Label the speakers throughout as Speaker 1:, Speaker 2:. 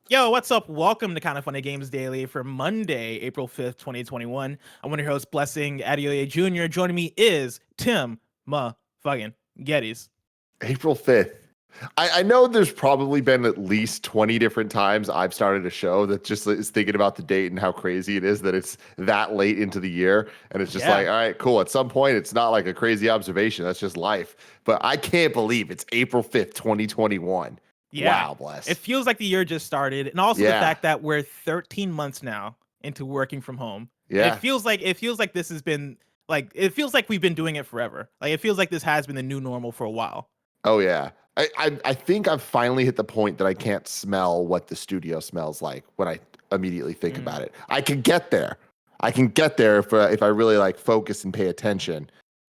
Speaker 1: Yo, what's up? Welcome to Kind of Funny Games Daily for Monday, April 5th, 2021. I'm one of your hosts, Blessing Adeoye Jr. Joining me is Tim fucking Geddes.
Speaker 2: April 5th. I know there's probably been at least 20 different times I've started a show that just is thinking about the date and how crazy it is that it's that late into the year. And it's just like, all right, cool. At some point, it's not like a crazy observation. That's just life. But I can't believe it's April 5th, 2021.
Speaker 1: Yeah.
Speaker 2: Wow, bless.
Speaker 1: It feels like the year just started. And also the fact that we're 13 months now into working from home.
Speaker 2: Yeah.
Speaker 1: It feels like this has been it feels like we've been doing it forever. Like it feels like this has been the new normal for a while.
Speaker 2: Oh, yeah. I think I've finally hit the point that I can't smell what the studio smells like when I immediately think about it. I can get there. If I really like focus and pay attention.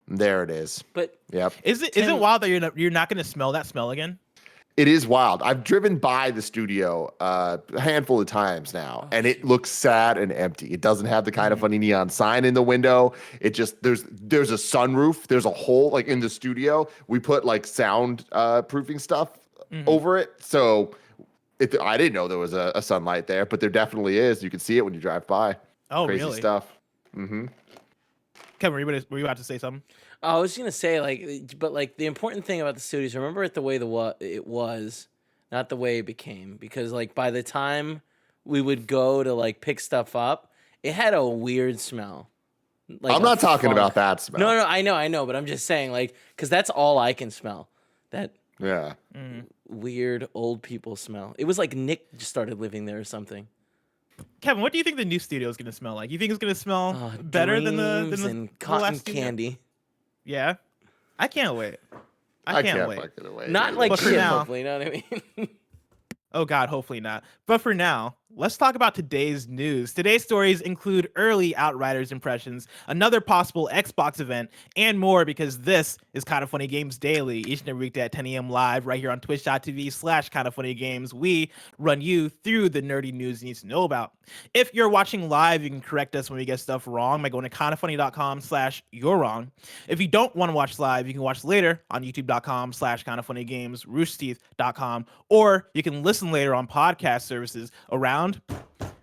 Speaker 2: There it is.
Speaker 3: But
Speaker 2: yep.
Speaker 1: Is it wild that you're not going to smell that smell again?
Speaker 2: It is wild. I've driven by the studio a handful of times now, and it looks sad and empty. It doesn't have the kind of funny neon sign in the window. It just there's a sunroof. There's a hole like in the studio. We put like sound proofing stuff over it, so I didn't know there was a sunlight there, but there definitely is. You can see it when you drive by.
Speaker 1: Oh,
Speaker 2: crazy
Speaker 1: really?
Speaker 2: Stuff.
Speaker 1: Kevin, were you about to say something?
Speaker 3: I was gonna say but the important thing about the studios, remember it the way it was, not the way it became. Because by the time we would go to pick stuff up, it had a weird smell.
Speaker 2: I'm not talking about that smell.
Speaker 3: No, I know, but I'm just saying because that's all I can smell. That weird old people smell. It was like Nick just started living there or something.
Speaker 1: Kevin, what do you think the new studio is going to smell like? You think it's going to smell better than the
Speaker 3: cotton
Speaker 1: last
Speaker 3: candy?
Speaker 1: Studio? Yeah, I can't wait. I can't wait.
Speaker 3: Not like shit, hopefully, you know what I mean?
Speaker 1: Oh God, hopefully not. But for now, let's talk about today's news. Today's stories include early Outriders impressions, another possible Xbox event, and more because this is Kind of Funny Games Daily, each and every weekday at 10 a.m. live right here on twitch.tv/kindoffunnygames. We run you through the nerdy news you need to know about. If you're watching live, you can correct us when we get stuff wrong by going to kindoffunny.com/you're wrong. If you don't want to watch live, you can watch later on youtube.com/kindoffunnygames, roosterteeth.com, or you can listen later on podcast services around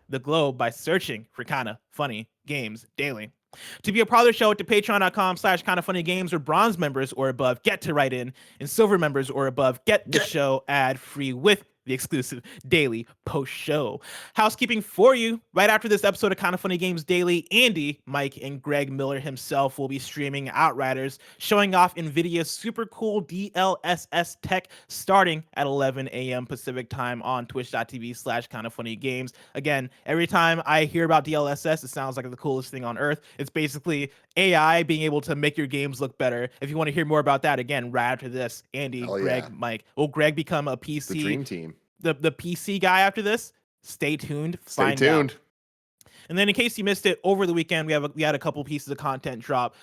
Speaker 1: the globe by searching for Kinda Funny Games Daily. To be a part of the show, to patreon.com/kindoffunnygames, where bronze members or above get to write in, and silver members or above get the show ad-free with the exclusive daily post show. Housekeeping for you. Right after this episode of Kind of Funny Games Daily, Andy, Mike, and Greg Miller himself will be streaming Outriders, showing off Nvidia's super cool DLSS tech starting at 11 a.m. Pacific time on twitch.tv/kindoffunnygames. Again, every time I hear about DLSS, it sounds like the coolest thing on earth. It's basically AI being able to make your games look better. If you want to hear more about that, again, right after this, Andy, Greg, Mike. Will Greg become a PC?
Speaker 2: The dream team.
Speaker 1: The PC guy after this? Stay tuned.
Speaker 2: Stay tuned.
Speaker 1: Out. And then in case you missed it, over the weekend, we had a couple pieces of content drop.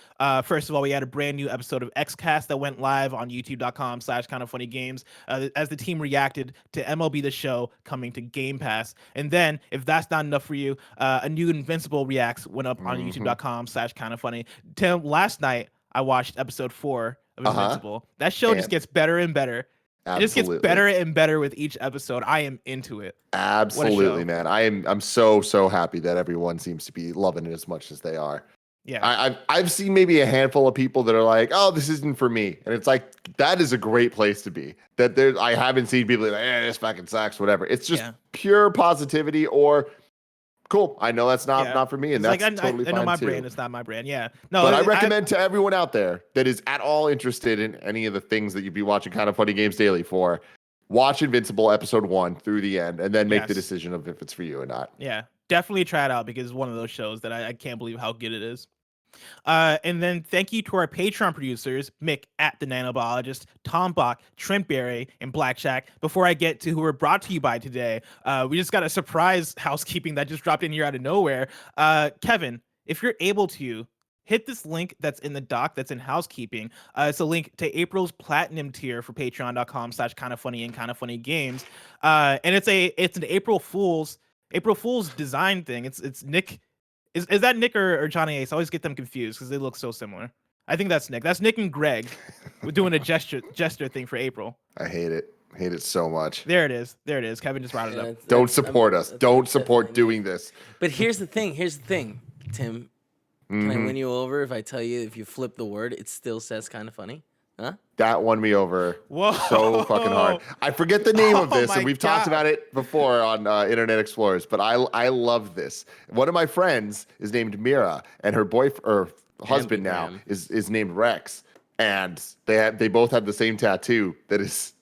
Speaker 1: First of all, we had a brand new episode of Xcast that went live on youtube.com/kindoffunnygames as the team reacted to MLB The Show coming to Game Pass. And then, if that's not enough for you, a new Invincible Reacts went up on youtube.com/kindoffunny. Tim, last night, I watched episode 4 of Invincible. That show just gets better and better. Absolutely. It just gets better and better with each episode. I am into it.
Speaker 2: Absolutely, man. I'm so happy that everyone seems to be loving it as much as they are.
Speaker 1: Yeah.
Speaker 2: I've seen maybe a handful of people that are like, oh, this isn't for me. And it's like, that is a great place to be. I haven't seen people like, this fucking sucks, whatever. It's just pure positivity or cool. I know that's not for me, and that's totally fine. I know my
Speaker 1: brand is not my brand. Yeah. No,
Speaker 2: but I recommend to everyone out there that is at all interested in any of the things that you'd be watching Kind of Funny Games Daily for, watch Invincible episode 1 through the end, and then make the decision of if it's for you or not.
Speaker 1: Yeah, definitely try it out because it's one of those shows that I can't believe how good it is. And then thank you to our Patreon producers, Mick at the Nanobiologist, Tom Bach, Trent Berry, and Black Shack. Before I get to who we're brought to you by today, we just got a surprise housekeeping that just dropped in here out of nowhere. Kevin, if you're able to, hit this link that's in the doc that's in housekeeping. It's a link to April's platinum tier for patreon.com/kindoffunny and kindoffunnygames. And it's an April Fool's design thing. It's Nick. Is that Nick or Johnny Ace? I always get them confused because they look so similar. I think that's Nick. That's Nick and Greg. We're doing a gesture thing for April.
Speaker 2: I hate it. Hate it so much.
Speaker 1: There it is. There it is. Kevin just brought it up.
Speaker 2: Don't support us. Don't support doing this.
Speaker 3: But here's the thing, Tim. Can I win you over if I tell you if you flip the word, it still says kind of funny? Huh?
Speaker 2: That won me over
Speaker 1: Whoa.
Speaker 2: so fucking hard. I forget the name of this,
Speaker 1: my
Speaker 2: and we've talked
Speaker 1: God.
Speaker 2: about it before on Internet Explorers, but I love this. One of my friends is named Mira, and her boyfriend or husband now
Speaker 3: Anagram.
Speaker 2: is named Rex, and they both have the same tattoo that is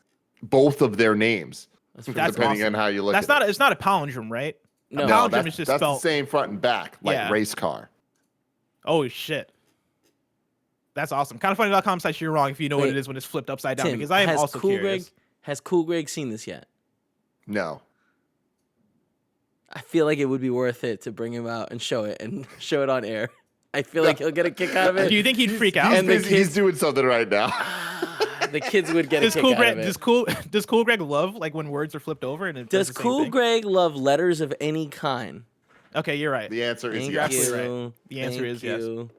Speaker 2: both of their names,
Speaker 1: That's
Speaker 2: depending
Speaker 1: awesome.
Speaker 2: on how you look
Speaker 1: That's
Speaker 2: at it.
Speaker 1: it's not a palindrome, right?
Speaker 3: No.
Speaker 1: A
Speaker 2: No,
Speaker 1: palindrome
Speaker 2: that's,
Speaker 1: is just
Speaker 2: that's the
Speaker 1: spelled.
Speaker 2: same front and back, like
Speaker 1: Yeah.
Speaker 2: race car.
Speaker 1: Oh shit. That's awesome. Kindoffunny.com says you're wrong if you know what
Speaker 3: Wait,
Speaker 1: it is when it's flipped upside down,
Speaker 3: Tim,
Speaker 1: because I am
Speaker 3: has
Speaker 1: also
Speaker 3: Cool
Speaker 1: curious.
Speaker 3: Has Cool Greg seen this yet?
Speaker 2: No.
Speaker 3: I feel like it would be worth it to bring him out and show it on air. I feel like he'll get a kick out of it.
Speaker 1: Do you think he'd freak out?
Speaker 2: He's
Speaker 3: And the
Speaker 2: busy. He's doing something right now.
Speaker 3: The kids would get a
Speaker 1: Does
Speaker 3: kick
Speaker 1: Cool
Speaker 3: out
Speaker 1: Greg
Speaker 3: of it.
Speaker 1: does Cool Greg love like when words are flipped over and it
Speaker 3: Does
Speaker 1: the same
Speaker 3: Cool
Speaker 1: thing?
Speaker 3: Greg love letters of any kind?
Speaker 1: Okay, you're right.
Speaker 2: The answer is
Speaker 3: Thank
Speaker 2: yes.
Speaker 1: You're
Speaker 3: you.
Speaker 1: absolutely right. The answer
Speaker 3: Thank
Speaker 1: is yes.
Speaker 3: you.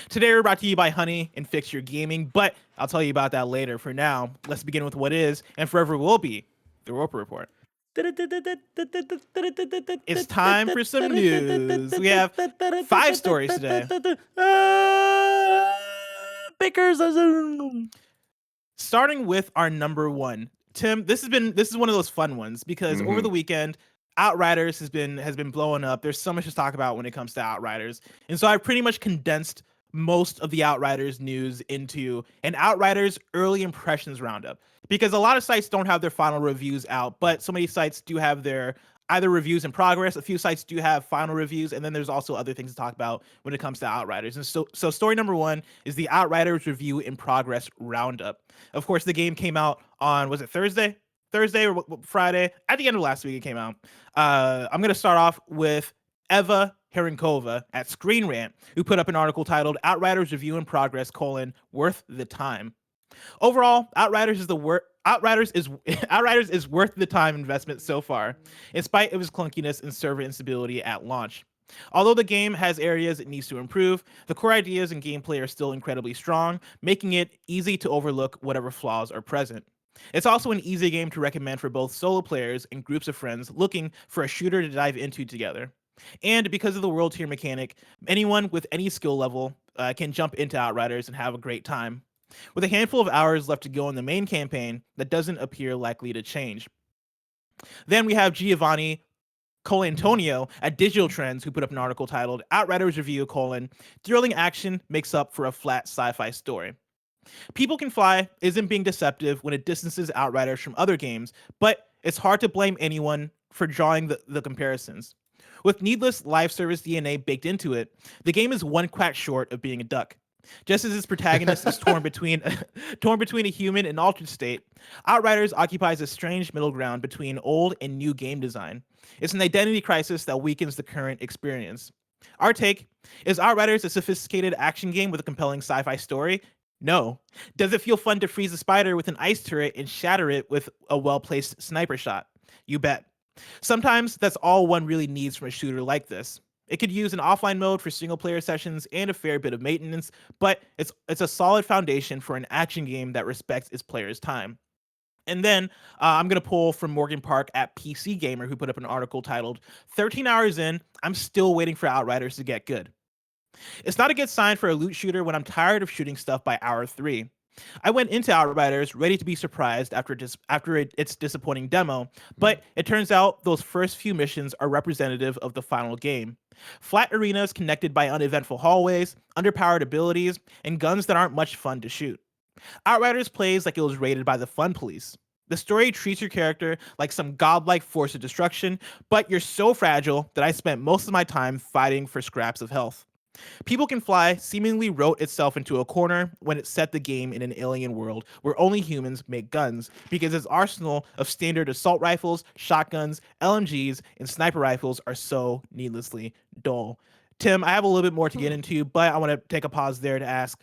Speaker 1: Today we're brought to you by Honey and Fix Your Gaming, but I'll tell you about that later. For now, let's begin with what is and forever will be the Roper Report. It's time for some news. We have 5 stories today. Starting with our number 1. Tim, this is one of those fun ones because over the weekend Outriders has been blowing up. There's so much to talk about when it comes to Outriders. And so I've pretty much condensed most of the Outriders news into an Outriders early impressions roundup, because a lot of sites don't have their final reviews out, but so many sites do have their either reviews in progress. A few sites do have final reviews, and then there's also other things to talk about when it comes to Outriders. And so story number 1 is the Outriders review in progress roundup. Of course, the game came out on, was it Thursday or Friday? At the end of last week, it came out. I'm going to start off with Eva Herinkova at Screen Rant, who put up an article titled Outriders Review in Progress, worth the time. Overall, Outriders is worth the time investment so far, in spite of its clunkiness and server instability at launch. Although the game has areas it needs to improve, the core ideas and gameplay are still incredibly strong, making it easy to overlook whatever flaws are present. It's also an easy game to recommend for both solo players and groups of friends looking for a shooter to dive into together. And because of the world tier mechanic, anyone with any skill level can jump into Outriders and have a great time. With a handful of hours left to go in the main campaign, that doesn't appear likely to change. Then we have Giovanni Colantonio at Digital Trends, who put up an article titled Outriders Review, thrilling action makes up for a flat sci-fi story. People Can Fly isn't being deceptive when it distances Outriders from other games, but it's hard to blame anyone for drawing the comparisons. With needless live service DNA baked into it, the game is one quack short of being a duck. Just as its protagonist is torn between a human and altered state, Outriders occupies a strange middle ground between old and new game design. It's an identity crisis that weakens the current experience. Our take is Outriders a sophisticated action game with a compelling sci-fi story? No. Does it feel fun to freeze a spider with an ice turret and shatter it with a well-placed sniper shot? You bet. Sometimes that's all one really needs from a shooter like this. It could use an offline mode for single-player sessions and a fair bit of maintenance, but it's a solid foundation for an action game that respects its players' time. And then I'm going to pull from Morgan Park at PC Gamer, who put up an article titled 13 hours in, I'm still waiting for Outriders to get good. It's not a good sign for a loot shooter when I'm tired of shooting stuff by hour 3. I went into Outriders ready to be surprised after its disappointing demo, but it turns out those first few missions are representative of the final game. Flat arenas connected by uneventful hallways, underpowered abilities, and guns that aren't much fun to shoot. Outriders plays like it was raided by the Fun Police. The story treats your character like some godlike force of destruction, but you're so fragile that I spent most of my time fighting for scraps of health. People Can Fly seemingly wrote itself into a corner when it set the game in an alien world where only humans make guns, because its arsenal of standard assault rifles, shotguns, LMGs, and sniper rifles are so needlessly dull. Tim, I have a little bit more to get into, but I want to take a pause there to ask,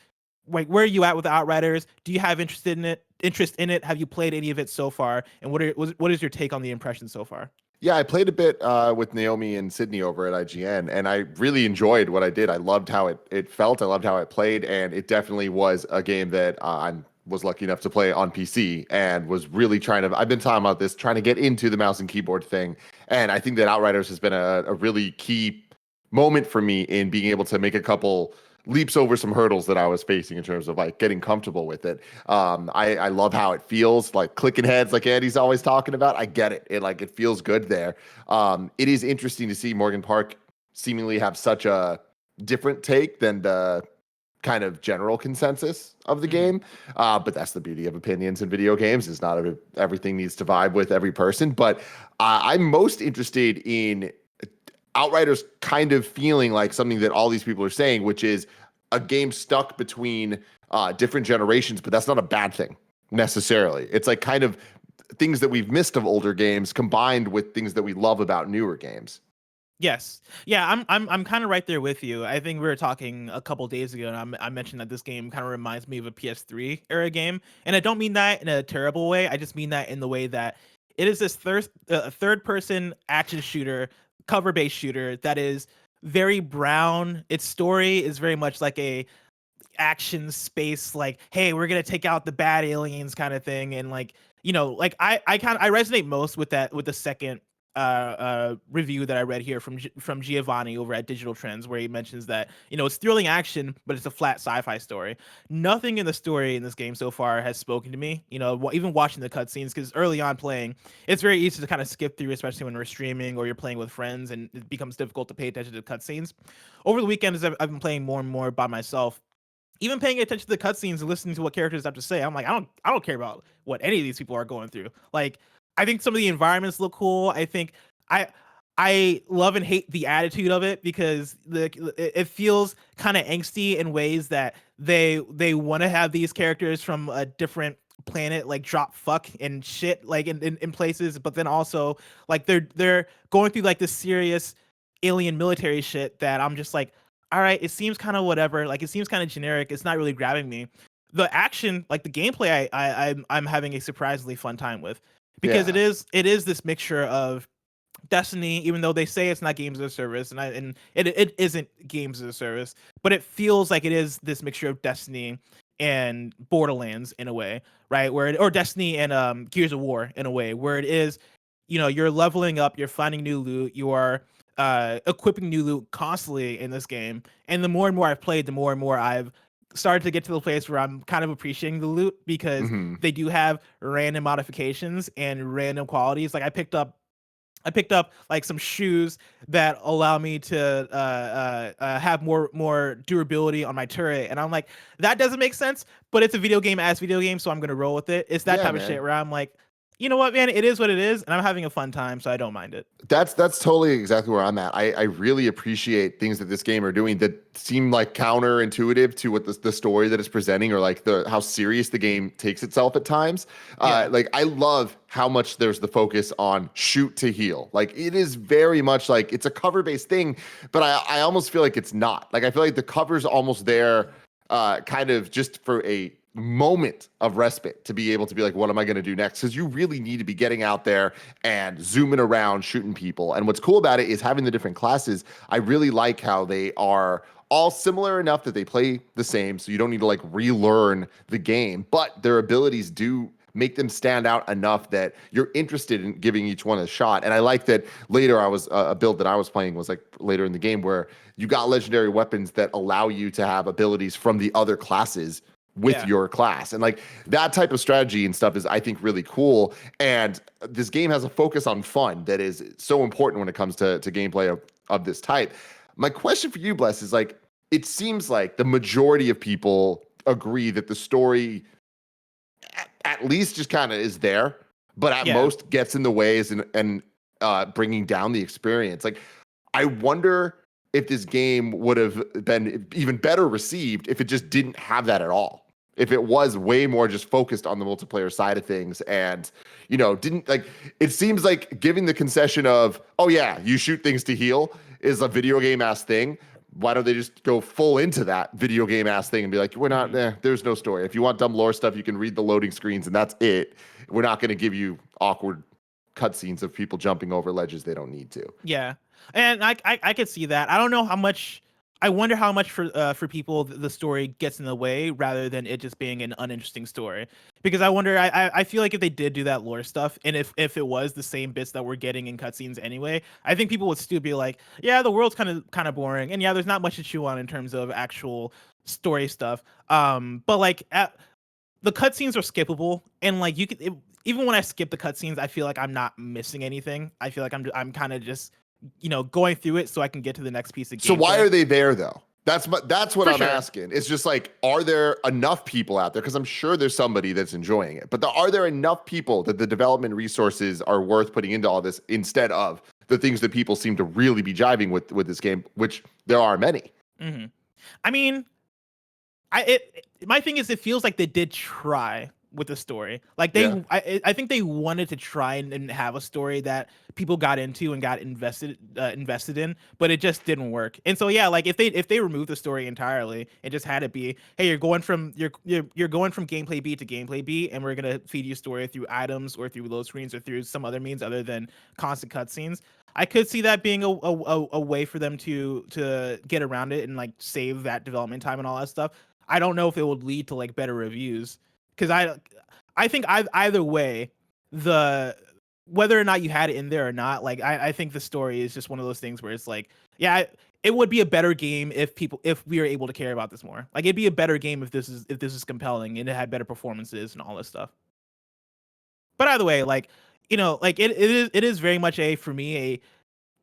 Speaker 1: like, where are you at with the Outriders? Do you have interest in it? Have you played any of it so far? And what is your take on the impression so far?
Speaker 2: Yeah, I played a bit with Naomi and Sydney over at IGN, and I really enjoyed what I did. I loved how it felt. I loved how it played, and it definitely was a game that I'm was lucky enough to play on PC and was really I've been talking about this, trying to get into the mouse and keyboard thing. And I think that Outriders has been a really key moment for me in being able to make a couple leaps over some hurdles that I was facing in terms of like getting comfortable with it. I love how it feels, like clicking heads, like Andy's always talking about. I get it. It feels good there. It is interesting to see Morgan Park seemingly have such a different take than the kind of general consensus of the game. But that's the beauty of opinions in video games, is not everything needs to vibe with every person. But I'm most interested in Outriders kind of feeling like something that all these people are saying, which is a game stuck between different generations, but that's not a bad thing necessarily. It's like kind of things that we've missed of older games combined with things that we love about newer games.
Speaker 1: Yes. Yeah, I'm kind of right there with you. I think we were talking a couple days ago, and I mentioned that this game kind of reminds me of a PS3 era game, and I don't mean that in a terrible way. I just mean that in the way that it is this third person action shooter, cover based shooter that is very brown. Its story is very much like a action space, like, hey, we're gonna take out the bad aliens kind of thing, and like, like I resonate most with that, with the second review that I read here from Giovanni over at Digital Trends, where he mentions that it's thrilling action, but it's a flat sci-fi story. Nothing in the story in this game so far has spoken to me. Even watching the cutscenes, because early on playing, it's very easy to kind of skip through, especially when we're streaming or you're playing with friends, and it becomes difficult to pay attention to the cutscenes. Over the weekend, as I've been playing more and more by myself, even paying attention to the cutscenes and listening to what characters have to say, I'm like, I don't care about what any of these people are going through. Like, I think some of the environments look cool. I think I love and hate the attitude of it, because it feels kind of angsty in ways that they want to have these characters from a different planet like drop fuck and shit like in places, but then also like they're going through like this serious alien military shit that I'm just like, all right, it seems kind of whatever. Like, it seems kind of generic. It's not really grabbing me. The action, like the gameplay, I'm having a surprisingly fun time with, because
Speaker 2: Yeah.
Speaker 1: it is this mixture of Destiny, even though they say it's not games as a service, and it isn't games as a service, but it feels like it is this mixture of Destiny and Borderlands in a way, right? Or Destiny and Gears of War in a way, where it is, you're leveling up, you're finding new loot, you are equipping new loot constantly in this game. And the more and more I've played, the more and more I've started to get to the place where I'm kind of appreciating the loot, because they do have random modifications and random qualities. Like I picked up like some shoes that allow me to have more durability on my turret, and I'm like, that doesn't make sense, but it's a video game as video game, so I'm gonna roll with it. It's that type of shit where I'm like, you know what, man, it is what it is, and I'm having a fun time, so I don't mind it.
Speaker 2: That's totally exactly where I'm at. I really appreciate things that this game are doing that seem like counterintuitive to what the story that it's presenting, or like how serious the game takes itself at times. Like I love how much there's the focus on shoot to heal. Like it is very much like it's a cover based thing, but I almost feel like it's not. Like I feel like the cover's almost there, kind of just for a moment of respite to be able to be like, what am I going to do next? Because you really need to be getting out there and zooming around, shooting people. And what's cool about it is having the different classes. I really like how they are all similar enough that they play the same, so you don't need to like relearn the game, but their abilities do make them stand out enough that you're interested in giving each one a shot. And I like that later a build that I was playing was like later in the game where you got legendary weapons that allow you to have abilities from the other classes with your class. And like that type of strategy and stuff is, I think, really cool. And this game has a focus on fun that is so important when it comes to gameplay of this type. My question for you, Bless, is like, it seems like the majority of people agree that the story at least just kind of is there, but at most gets in the ways and bringing down the experience. Like, I wonder if this game would have been even better received if it just didn't have that at all. If it was way more just focused on the multiplayer side of things and, didn't like, it seems like giving the concession of, oh yeah, you shoot things to heal is a video game ass thing. Why don't they just go full into that video game ass thing and be like, we're not there. There's no story. If you want dumb lore stuff, you can read the loading screens and that's it. We're not going to give you awkward cutscenes of people jumping over ledges they don't need to.
Speaker 1: Yeah. And I could see that. I don't know how much I wonder how much for people the story gets in the way rather than it just being an uninteresting story. Because I wonder, I feel like if they did do that lore stuff, and if it was the same bits that we're getting in cutscenes anyway, I think people would still be like, yeah, the world's kind of boring, and yeah, there's not much to chew on in terms of actual story stuff. But like the cutscenes are skippable, and like even when I skip the cutscenes, I feel like I'm not missing anything. I feel like I'm kind of just going through it so I can get to the next piece of
Speaker 2: So why
Speaker 1: gameplay.
Speaker 2: are they there though? That's what
Speaker 1: For
Speaker 2: I'm
Speaker 1: sure.
Speaker 2: asking. It's just like, are there enough people out there? Because I'm sure there's somebody that's enjoying it, but are there enough people that the development resources are worth putting into all this instead of the things that people seem to really be jiving with this game, which there are many.
Speaker 1: Hmm. I mean, my thing is, it feels like they did try with the story. Like
Speaker 2: Yeah.
Speaker 1: I think they wanted to try and have a story that people got into and got invested in, but it just didn't work. And so yeah, like if they removed the story entirely and just had it be, hey, you're going from gameplay B to gameplay B, and we're gonna feed you story through items or through load screens or through some other means other than constant cutscenes. I could see that being a way for them to get around it and like save that development time and all that stuff. I don't know if it would lead to like better reviews, because I think either way, the whether or not you had it in there or not, like I think the story is just one of those things where it's like, yeah, it would be a better game if we were able to care about this more. Like it'd be a better game if this is compelling and it had better performances and all this stuff. But either way, like like it is very much for me a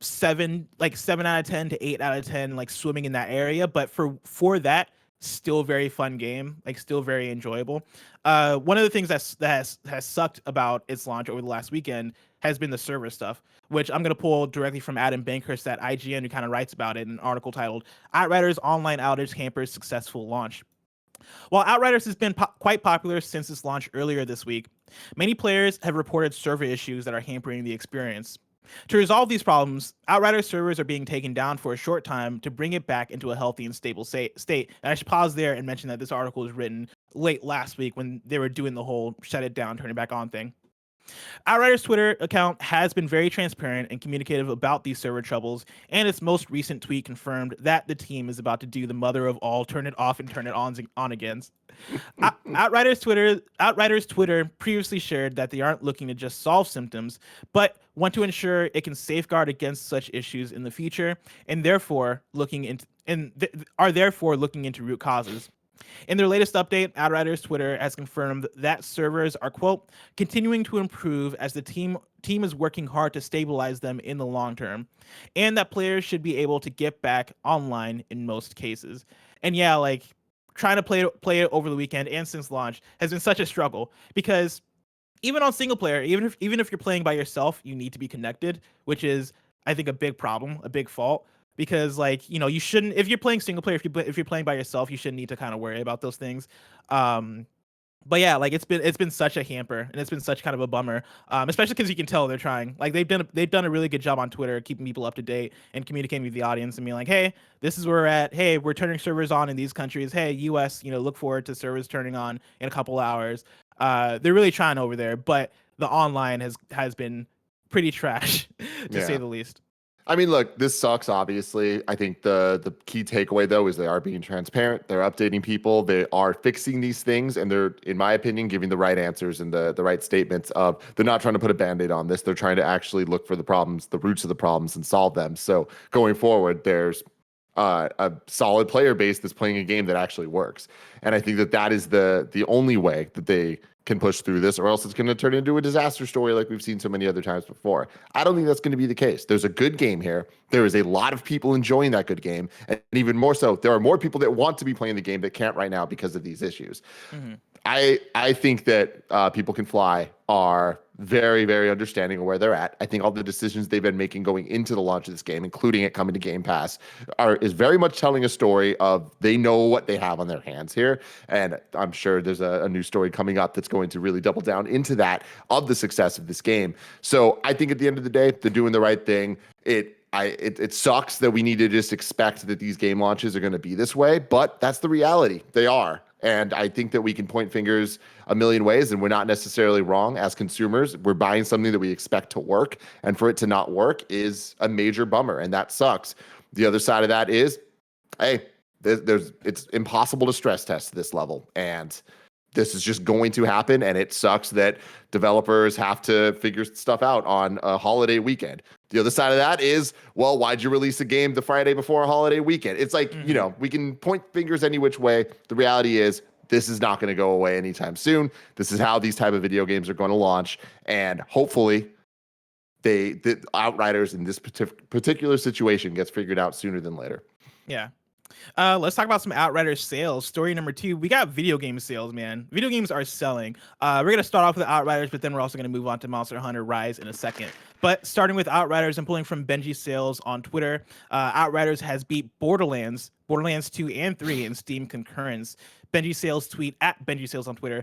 Speaker 1: 7 out of 10 to 8 out of 10, like swimming in that area. But for that, still very fun game, like still very enjoyable. One of the things that has sucked about its launch over the last weekend has been the server stuff, which I'm going to pull directly from Adam Bankhurst at IGN, who kind of writes about it in an article titled Outriders Online Outage Hampers Successful Launch. While Outriders has been quite popular since its launch earlier this week, many players have reported server issues that are hampering the experience. To resolve these problems, Outriders servers are being taken down for a short time to bring it back into a healthy and stable state. And I should pause there and mention that this article was written late last week when they were doing the whole shut it down, turn it back on thing. Outriders' Twitter account has been very transparent and communicative about these server troubles, and its most recent tweet confirmed that the team is about to do the mother of all turn it off and turn it on again. Outriders Twitter previously shared that they aren't looking to just solve symptoms, but want to ensure it can safeguard against such issues in the future, and are therefore looking into root causes. In their latest update, Outriders Twitter has confirmed that servers are, quote, continuing to improve as the team is working hard to stabilize them in the long term, and that players should be able to get back online in most cases. And yeah, like trying to play it over the weekend and since launch has been such a struggle, because even on single player, even if you're playing by yourself, you need to be connected, which is, I think, a big problem, a big fault. Because like you shouldn't, if you're playing single player, if you're playing by yourself, you shouldn't need to kind of worry about those things. But yeah, like it's been such a hamper, and it's been such kind of a bummer, especially because you can tell they're trying. Like they've done a really good job on Twitter keeping people up to date and communicating with the audience and being like, hey, this is where we're at. Hey, we're turning servers on in these countries. Hey, US, look forward to servers turning on in a couple hours. They're really trying over there, but the online has been pretty trash to say
Speaker 2: Yeah.
Speaker 1: the least.
Speaker 2: I mean, look, this sucks, obviously. I think the key takeaway, though, is they are being transparent. They're updating people. They are fixing these things. And they're, in my opinion, giving the right answers and the right statements of they're not trying to put a Band-Aid on this. They're trying to actually look for the problems, the roots of the problems, and solve them. So going forward, there's a solid player base that's playing a game that actually works. And I think that is the only way that they can push through this, or else it's going to turn into a disaster story like we've seen so many other times before. I don't think that's going to be the case. There's a good game here. There is a lot of people enjoying that good game. And even more so, there are more people that want to be playing the game that can't right now because of these issues.
Speaker 1: Mm-hmm.
Speaker 2: I think that People Can Fly are very, very understanding of where they're at. I think all the decisions they've been making going into the launch of this game, including it coming to Game Pass, is very much telling a story of they know what they have on their hands here. And I'm sure there's a new story coming up that's going to really double down into that of the success of this game. So I think at the end of the day, they're doing the right thing. It sucks that we need to just expect that these game launches are going to be this way, but that's the reality. They are. And I think that we can point fingers a million ways, and we're not necessarily wrong as consumers. We're buying something that we expect to work, and for it to not work is a major bummer, and that sucks. The other side of that is Hey, it's impossible to stress test this level, and this is just going to happen. And it sucks that developers have to figure stuff out on a holiday weekend. The other side of that is, well, why'd you release a game the Friday before a holiday weekend? It's like, we can point fingers any which way. The reality is this is not going to go away anytime soon. This is how these type of video games are going to launch. And hopefully the Outriders in this particular situation gets figured out sooner than later.
Speaker 1: Yeah. Let's talk about some Outriders sales. Story number 2, we got video game sales, man. Video games are selling. We're going to start off with Outriders, but then we're also going to move on to Monster Hunter Rise in a second. But starting with Outriders, I'm pulling from Benji Sales on Twitter. Outriders has beat Borderlands 2 and 3 in Steam concurrence. Benji Sales tweet at Benji Sales on Twitter.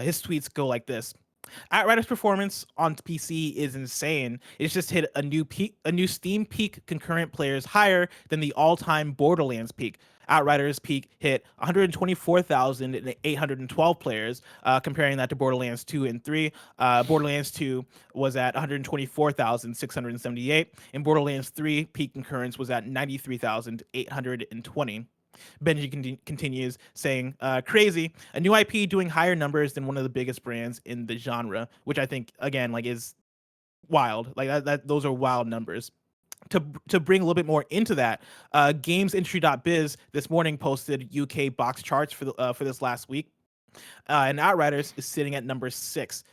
Speaker 1: His tweets go like this. Outriders performance on PC is insane. It's just hit a new Steam peak concurrent players higher than the all-time Borderlands peak. Outriders peak hit 124,812 players, comparing that to Borderlands 2 and 3. Borderlands 2 was at 124,678, and Borderlands 3 peak concurrence was at 93,820. Benji continues saying, crazy, a new IP doing higher numbers than one of the biggest brands in the genre, which I think, again, like is wild. Like that those are wild numbers. To bring a little bit more into that, gamesindustry.biz this morning posted UK box charts for this last week, and Outriders is sitting at number 6.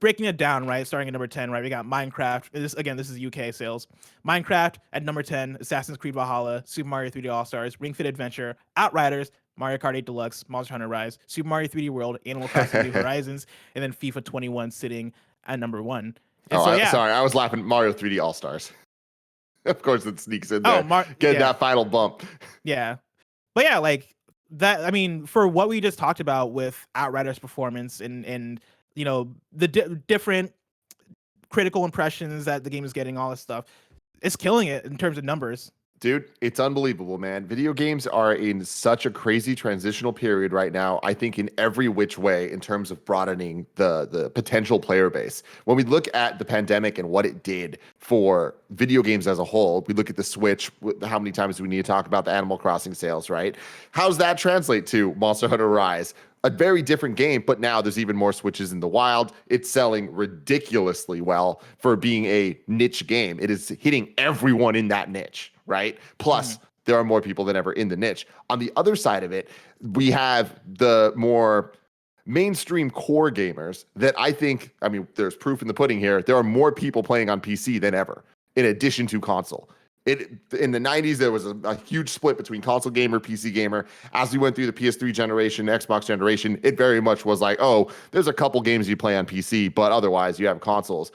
Speaker 1: Breaking it down, right, starting at number 10, right, we got Minecraft. This is UK sales. Minecraft at number 10, Assassin's Creed Valhalla, Super Mario 3D All-Stars, Ring Fit Adventure, Outriders, Mario Kart 8 Deluxe, Monster Hunter Rise, Super Mario 3D World, Animal Crossing New Horizons, and then FIFA 21 sitting at number 1. And
Speaker 2: Sorry, I was laughing. Mario 3D All-Stars. Of course, it sneaks in there. Getting that final bump.
Speaker 1: Yeah. But yeah, like that, I mean, for what we just talked about with Outriders performance and the different critical impressions that the game is getting, all this stuff, it's killing it in terms of numbers.
Speaker 2: Dude, it's unbelievable, man. Video games are in such a crazy transitional period right now, I think in every which way in terms of broadening the potential player base. When we look at the pandemic and what it did for video games as a whole, we look at the Switch, how many times do we need to talk about the Animal Crossing sales, right? How's that translate to Monster Hunter Rise? A very different game, but now there's even more Switches in the wild. It's selling ridiculously well for being a niche game. It is hitting everyone in that niche, right? Plus, there are more people than ever in the niche. On the other side of it, we have the more mainstream core gamers that I think, I mean, there's proof in the pudding here. There are more people playing on PC than ever, in addition to console. In the 90s, there was a huge split between console gamer, PC gamer. As we went through the PS3 generation, Xbox generation, it very much was like, oh, there's a couple games you play on PC, but otherwise you have consoles.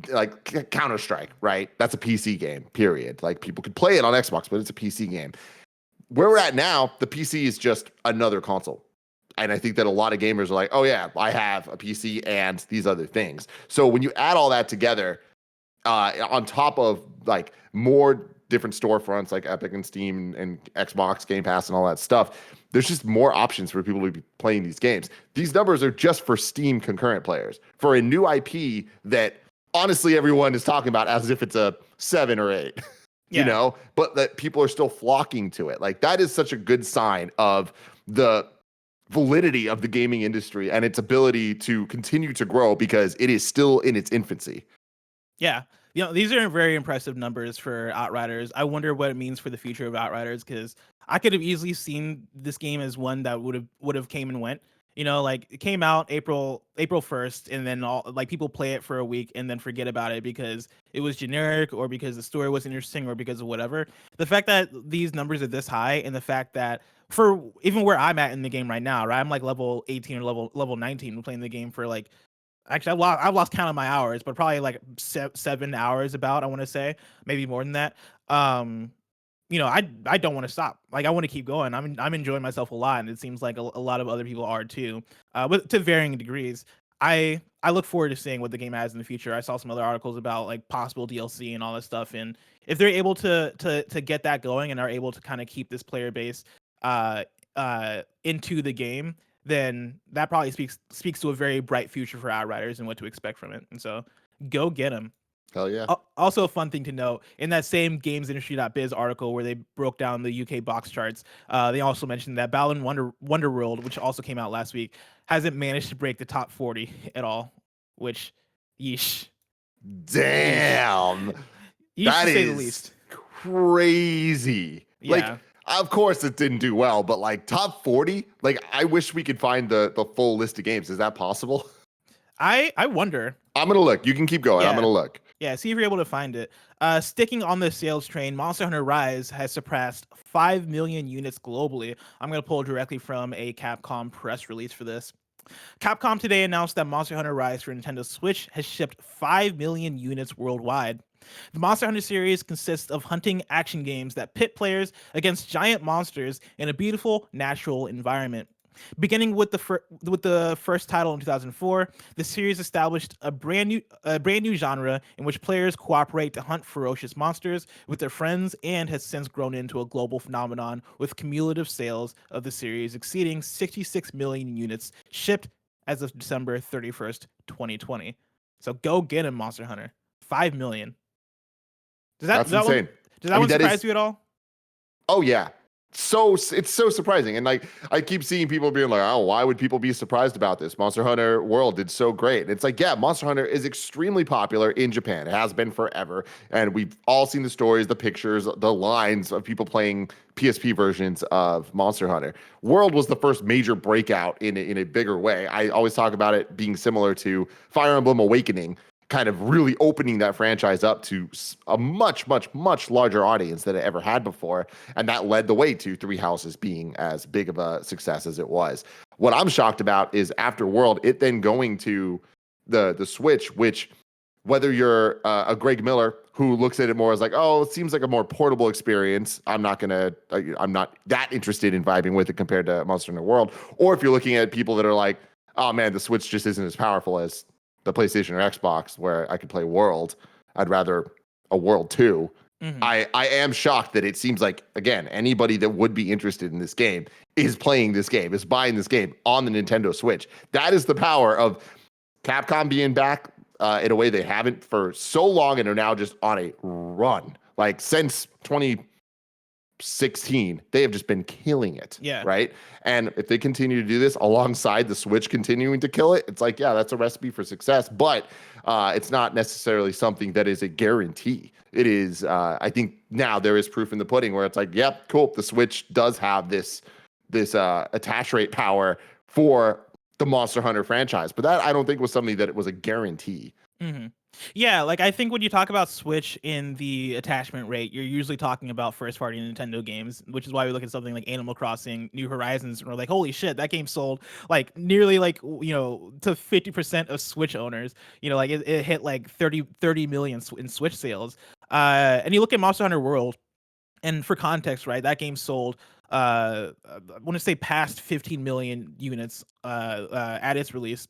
Speaker 2: Like Counter-Strike, right? That's a PC game, period. Like people could play it on Xbox, but it's a PC game. Where we're at now, the PC is just another console. And I think that a lot of gamers are like, oh yeah, I have a PC and these other things. So when you add all that together, on top of like more different storefronts like Epic and Steam and Xbox Game Pass and all that stuff, there's just more options for people to be playing these games. These numbers are just for Steam concurrent players. For a new IP that honestly everyone is talking about as if it's a 7 or 8, but that people are still flocking to it. Like that is such a good sign of the validity of the gaming industry and its ability to continue to grow because it is still in its infancy.
Speaker 1: Yeah. These are very impressive numbers for Outriders. I wonder what it means for the future of Outriders, because I could have easily seen this game as one that would have came and went. Like it came out April 1st, and then all like people play it for a week and then forget about it because it was generic or because the story was interesting or because of whatever. The fact that these numbers are this high, and the fact that for even where I'm at in the game right now, right, I'm like level 18 or level 19 playing the game for like. Actually, I've lost count of my hours, but probably like 7 hours about, I want to say, maybe more than that. I don't want to stop. Like I want to keep going. I'm enjoying myself a lot, and it seems like a lot of other people are too, but to varying degrees. I look forward to seeing what the game has in the future. I saw some other articles about like possible DLC and all this stuff, and if they're able to get that going and are able to kind of keep this player base into the game, then that probably speaks to a very bright future for Outriders and what to expect from it. And so go get them.
Speaker 2: Hell yeah.
Speaker 1: Also, a fun thing to note in that same gamesindustry.biz article where they broke down the UK box charts, they also mentioned that Balan Wonderworld, which also came out last week, hasn't managed to break the top 40 at all. Which, yeesh.
Speaker 2: Damn.
Speaker 1: Yeesh
Speaker 2: That
Speaker 1: to say the
Speaker 2: is
Speaker 1: least.
Speaker 2: crazy.
Speaker 1: Yeah.
Speaker 2: Like, of course it didn't do well, but like top 40, like I wish we could find the full list of games. Is that possible?
Speaker 1: I wonder.
Speaker 2: I'm gonna look. You can keep going. I'm
Speaker 1: Yeah.
Speaker 2: gonna look.
Speaker 1: Yeah, see if you're able to find it. Sticking on the sales train, Monster Hunter Rise has surpassed 5 million units globally. I'm going to pull directly from a Capcom press release for this. Capcom today announced that Monster Hunter Rise for Nintendo Switch has shipped 5 million units worldwide. The Monster Hunter series consists of hunting action games that pit players against giant monsters in a beautiful, natural environment. Beginning with the first title in 2004, the series established a brand new genre in which players cooperate to hunt ferocious monsters with their friends, and has since grown into a global phenomenon with cumulative sales of the series exceeding 66 million units shipped as of December 31st, 2020. So go get him, Monster Hunter. 5 million.
Speaker 2: That's insane.
Speaker 1: Does that one surprise you at all?
Speaker 2: Oh yeah. So it's so surprising. And like I keep seeing people being like, oh, why would people be surprised about this? Monster Hunter World did so great. And it's like, yeah, Monster Hunter is extremely popular in Japan. It has been forever. And we've all seen the stories, the pictures, the lines of people playing PSP versions of Monster Hunter. World was the first major breakout in a bigger way. I always talk about it being similar to Fire Emblem Awakening, kind of really opening that franchise up to a much, much, much larger audience than it ever had before. And that led the way to Three Houses being as big of a success as it was. What I'm shocked about is after World, it then going to the Switch, which whether you're a Greg Miller who looks at it more as like, oh, it seems like a more portable experience. I'm not that interested in vibing with it compared to Monster Hunter World. Or if you're looking at people that are like, oh man, the Switch just isn't as powerful as the PlayStation or Xbox where I could play World. I'd rather a World 2. Mm-hmm. I am shocked that it seems like, again, anybody that would be interested in this game is playing this game, is buying this game on the Nintendo Switch. That is the power of Capcom being back in a way they haven't for so long and are now just on a run. Like since 2016, they have just been killing it.
Speaker 1: Yeah.
Speaker 2: Right. And if they continue to do this alongside the Switch continuing to kill it, it's like, yeah, that's a recipe for success. But it's not necessarily something that is a guarantee. It is, I think now there is proof in the pudding where it's like, yep, cool. The Switch does have this attach rate power for the Monster Hunter franchise. But that I don't think was something that it was a guarantee.
Speaker 1: Mm-hmm. Yeah, like I think when you talk about Switch in the attachment rate, you're usually talking about first-party Nintendo games, which is why we look at something like Animal Crossing, New Horizons, and we're like, holy shit, that game sold like nearly like, to 50% of Switch owners. Like it hit like 30 million in Switch sales. And you look at Monster Hunter World, and for context, right, that game sold I want to say past 15 million units at its release,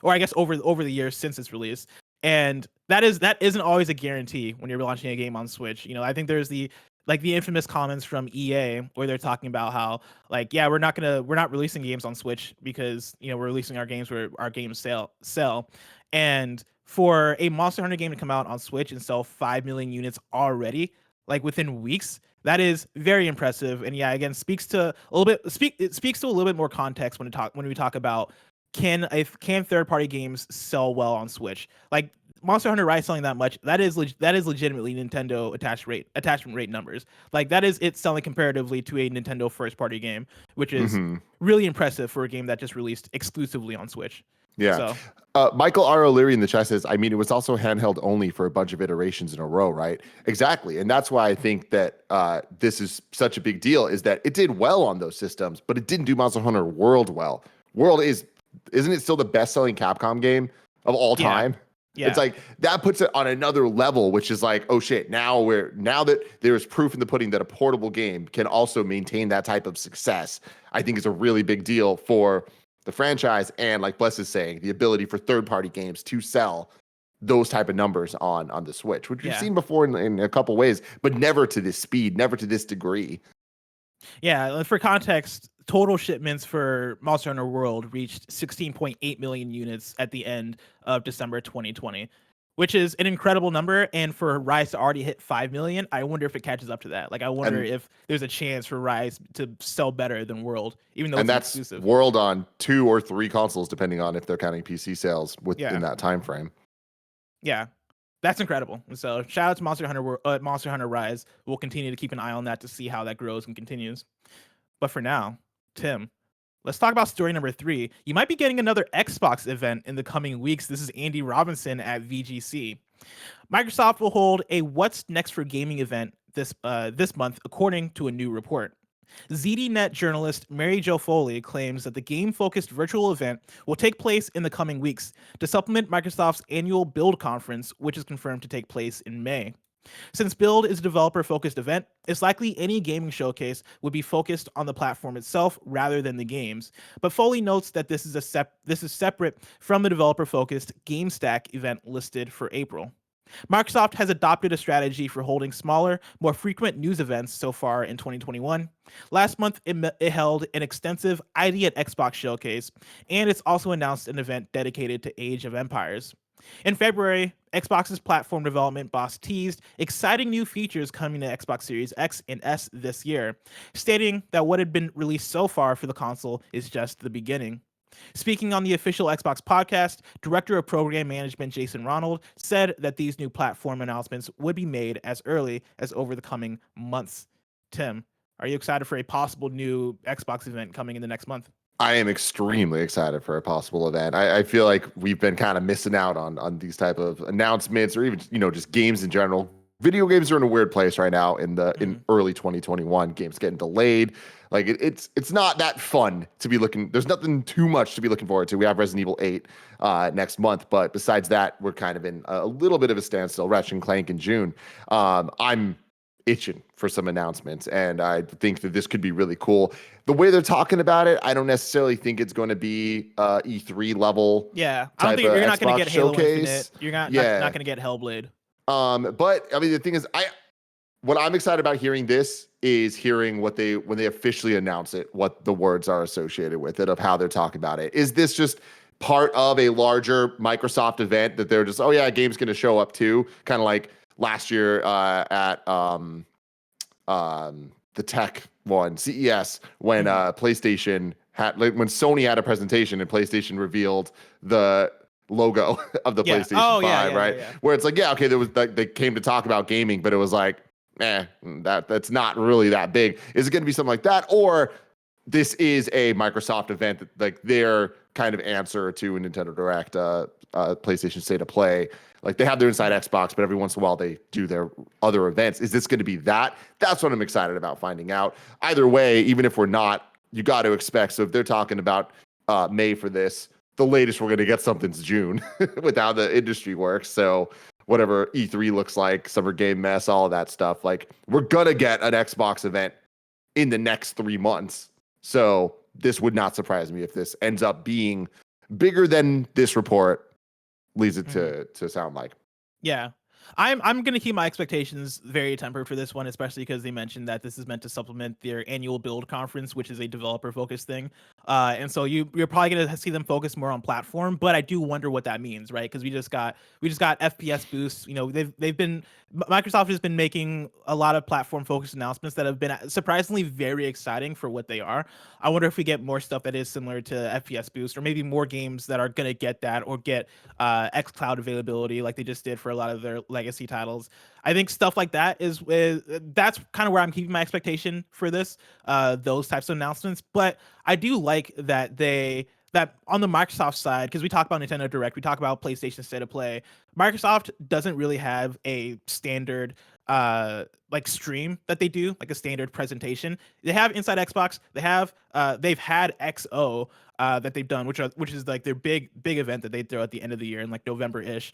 Speaker 1: or I guess over the years since its release. And that isn't always a guarantee when you're launching a game on Switch. I think there's the infamous comments from EA where they're talking about how like, yeah, we're not releasing games on Switch because we're releasing our games where our games sell. And for a Monster Hunter game to come out on Switch and sell 5 million units already, like within weeks, that is very impressive. And yeah, again, it speaks to a little bit more context when we talk about can third-party games sell well on Switch? Like Monster Hunter Rise selling that much, that is legitimately Nintendo attachment rate numbers. Like that is it selling comparatively to a Nintendo first-party game, which is really impressive for a game that just released exclusively on Switch.
Speaker 2: Yeah. So. Michael R. O'Leary in the chat says, I mean, it was also handheld only for a bunch of iterations in a row, right? Exactly. And that's why I think that this is such a big deal, is that it did well on those systems, but it didn't do Monster Hunter World well. World isn't it still the best-selling Capcom game of all time? Yeah. It's like that puts it on another level, which is like, oh shit, now that there's proof in the pudding that a portable game can also maintain that type of success, I think is a really big deal for the franchise. And like Bless is saying, the ability for third-party games to sell those type of numbers on the Switch, which we've seen before in a couple ways, but never to this speed, never to this degree.
Speaker 1: Yeah, for context, total shipments for Monster Hunter World reached 16.8 million units at the end of December 2020, which is an incredible number. And for Rise to already hit 5 million, I wonder if it catches up to that. Like, I wonder
Speaker 2: And
Speaker 1: if there's a chance for Rise to sell better than World, even though
Speaker 2: and
Speaker 1: it's an
Speaker 2: that's
Speaker 1: exclusive.
Speaker 2: World on 2 or 3 consoles, depending on if they're counting PC sales within that time frame.
Speaker 1: Yeah, that's incredible. And so shout out to Monster Hunter Rise. We'll continue to keep an eye on that to see how that grows and continues. But for now, Tim, let's talk about story number 3. You might be getting another Xbox event in the coming weeks. This is Andy Robinson at VGC. Microsoft will hold a What's Next for Gaming event this month, according to a new report. ZDNet journalist Mary Jo Foley claims that the game-focused virtual event will take place in the coming weeks to supplement Microsoft's annual Build conference, which is confirmed to take place in May. Since Build is a developer-focused event, it's likely any gaming showcase would be focused on the platform itself rather than the games. But Foley notes that this is separate from the developer-focused GameStack event listed for April. Microsoft has adopted a strategy for holding smaller, more frequent news events so far in 2021. Last month, it held an extensive ID at Xbox showcase, and it's also announced an event dedicated to Age of Empires. In February, Xbox's platform development boss teased exciting new features coming to Xbox Series X and S this year, stating that what had been released so far for the console is just the beginning. Speaking on the official Xbox podcast, Director of Program Management Jason Ronald said that these new platform announcements would be made as early as over the coming months. Tim, are you excited for a possible new Xbox event coming in the next month?
Speaker 2: I am extremely excited for a possible event. I feel like we've been kind of missing out on these type of announcements, or even just games in general. Video games are in a weird place right now in early 2021. Games getting delayed. Like it's not that fun to be looking. There's nothing too much to be looking forward to. We have Resident Evil 8 next month, but besides that, we're kind of in a little bit of a standstill. Ratchet and Clank in June. I'm itching for some announcements, and I think that this could be really cool. The way they're talking about it, I don't necessarily think it's going to be E3 level.
Speaker 1: Yeah, I don't think you're not going to get Halo Infinite. You're not going to get Hellblade.
Speaker 2: But I mean, the thing is, what I'm excited about hearing this is hearing when they officially announce it, what the words are associated with it, of how they're talking about it. Is this just part of a larger Microsoft event that they're just, oh yeah, a game's going to show up too, kind of like last year at the tech one, CES, when PlayStation had, like, when Sony had a presentation and PlayStation revealed the logo of the PlayStation 5, right? Yeah. Where it's like, yeah, okay, there was they came to talk about gaming, but it was like, that's not really that big. Is it going to be something like that, or this is a Microsoft event that, like, their kind of answer to a Nintendo Direct, PlayStation State of Play? Like, they have their Inside Xbox, but every once in a while they do their other events. Is this going to be that? That's what I'm excited about finding out. Either way, even if we're not, you got to expect. So if they're talking about May for this, the latest we're going to get something's June with how the industry works. So whatever E3 looks like, Summer Game Mess, all of that stuff, like, we're going to get an Xbox event in the next 3 months. So this would not surprise me if this ends up being bigger than this report leads it to sound like.
Speaker 1: Yeah. I'm going to keep my expectations very tempered for this one, especially because they mentioned that this is meant to supplement their annual Build conference, which is a developer-focused thing. And so you're probably going to see them focus more on platform, but I do wonder what that means, right? Because we just got FPS boosts. Microsoft has been making a lot of platform-focused announcements that have been surprisingly very exciting for what they are. I wonder if we get more stuff that is similar to FPS boost, or maybe more games that are going to get that, or get xCloud availability like they just did for a lot of their legacy titles. I think stuff like that that's kind of where I'm keeping my expectation for this, those types of announcements. But I do like that that on the Microsoft side, because we talk about Nintendo Direct, we talk about PlayStation State of Play. Microsoft doesn't really have a standard like stream that they do, like a standard presentation. They have Inside Xbox. They've had XO that they've done, which is like their big event that they throw at the end of the year in like November-ish.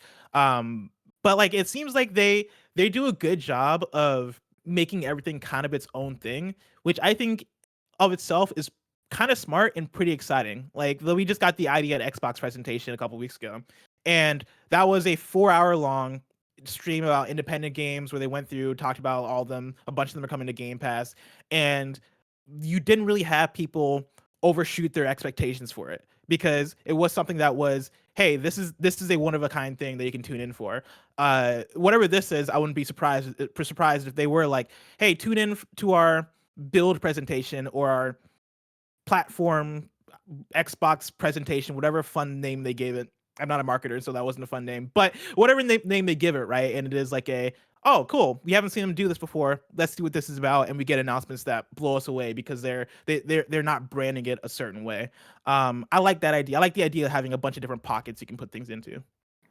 Speaker 1: But like, it seems like they do a good job of making everything kind of its own thing, which I think of itself is kind of smart and pretty exciting. Like, we just got the ID at Xbox presentation a couple weeks ago, and that was a 4-hour long stream about independent games where they went through, talked about all of them. A bunch of them are coming to Game Pass, and you didn't really have people overshoot their expectations for it, because it was something that was, hey, this is a one of a kind thing that you can tune in for. Whatever this is, I wouldn't be surprised if they were like, hey, tune in to our build presentation or our platform Xbox presentation, whatever fun name they gave it. I'm not a marketer, so that wasn't a fun name, but whatever name they give it, right? And it is like oh, cool, we haven't seen them do this before. Let's see what this is about, and we get announcements that blow us away because they're not branding it a certain way. I like that idea. I like the idea of having a bunch of different pockets you can put things into.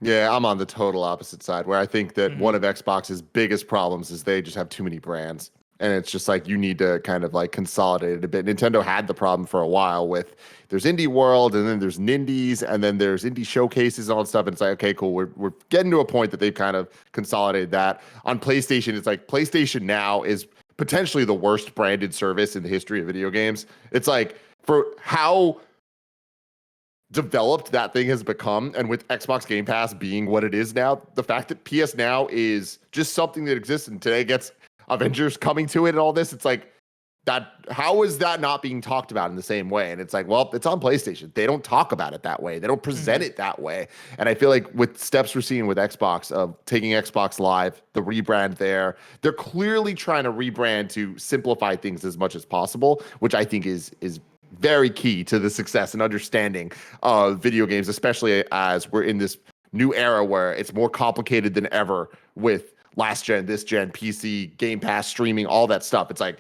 Speaker 2: Yeah, I'm on the total opposite side where I think that one of Xbox's biggest problems is they just have too many brands. And it's just like you need to kind of like consolidate it a bit. Nintendo had the problem for a while with there's Indie World and then there's Nindies and then there's Indie Showcases and all that stuff. And it's like, okay, cool. We're getting to a point that they've kind of consolidated that. On PlayStation, it's like PlayStation Now is potentially the worst branded service in the history of video games. It's like for how developed that thing has become, and with Xbox Game Pass being what it is now, the fact that PS Now is just something that exists and today gets Avengers coming to it and all this, it's like that. How is that not being talked about in the same way? And it's like, well, it's on PlayStation. They don't talk about it that way. They don't present it that way. And I feel like with steps we're seeing with Xbox of taking Xbox Live, the rebrand there, they're clearly trying to rebrand to simplify things as much as possible, which I think is very key to the success and understanding of video games, especially as we're in this new era where it's more complicated than ever with last gen, this gen, PC, Game Pass, streaming, all that stuff. It's like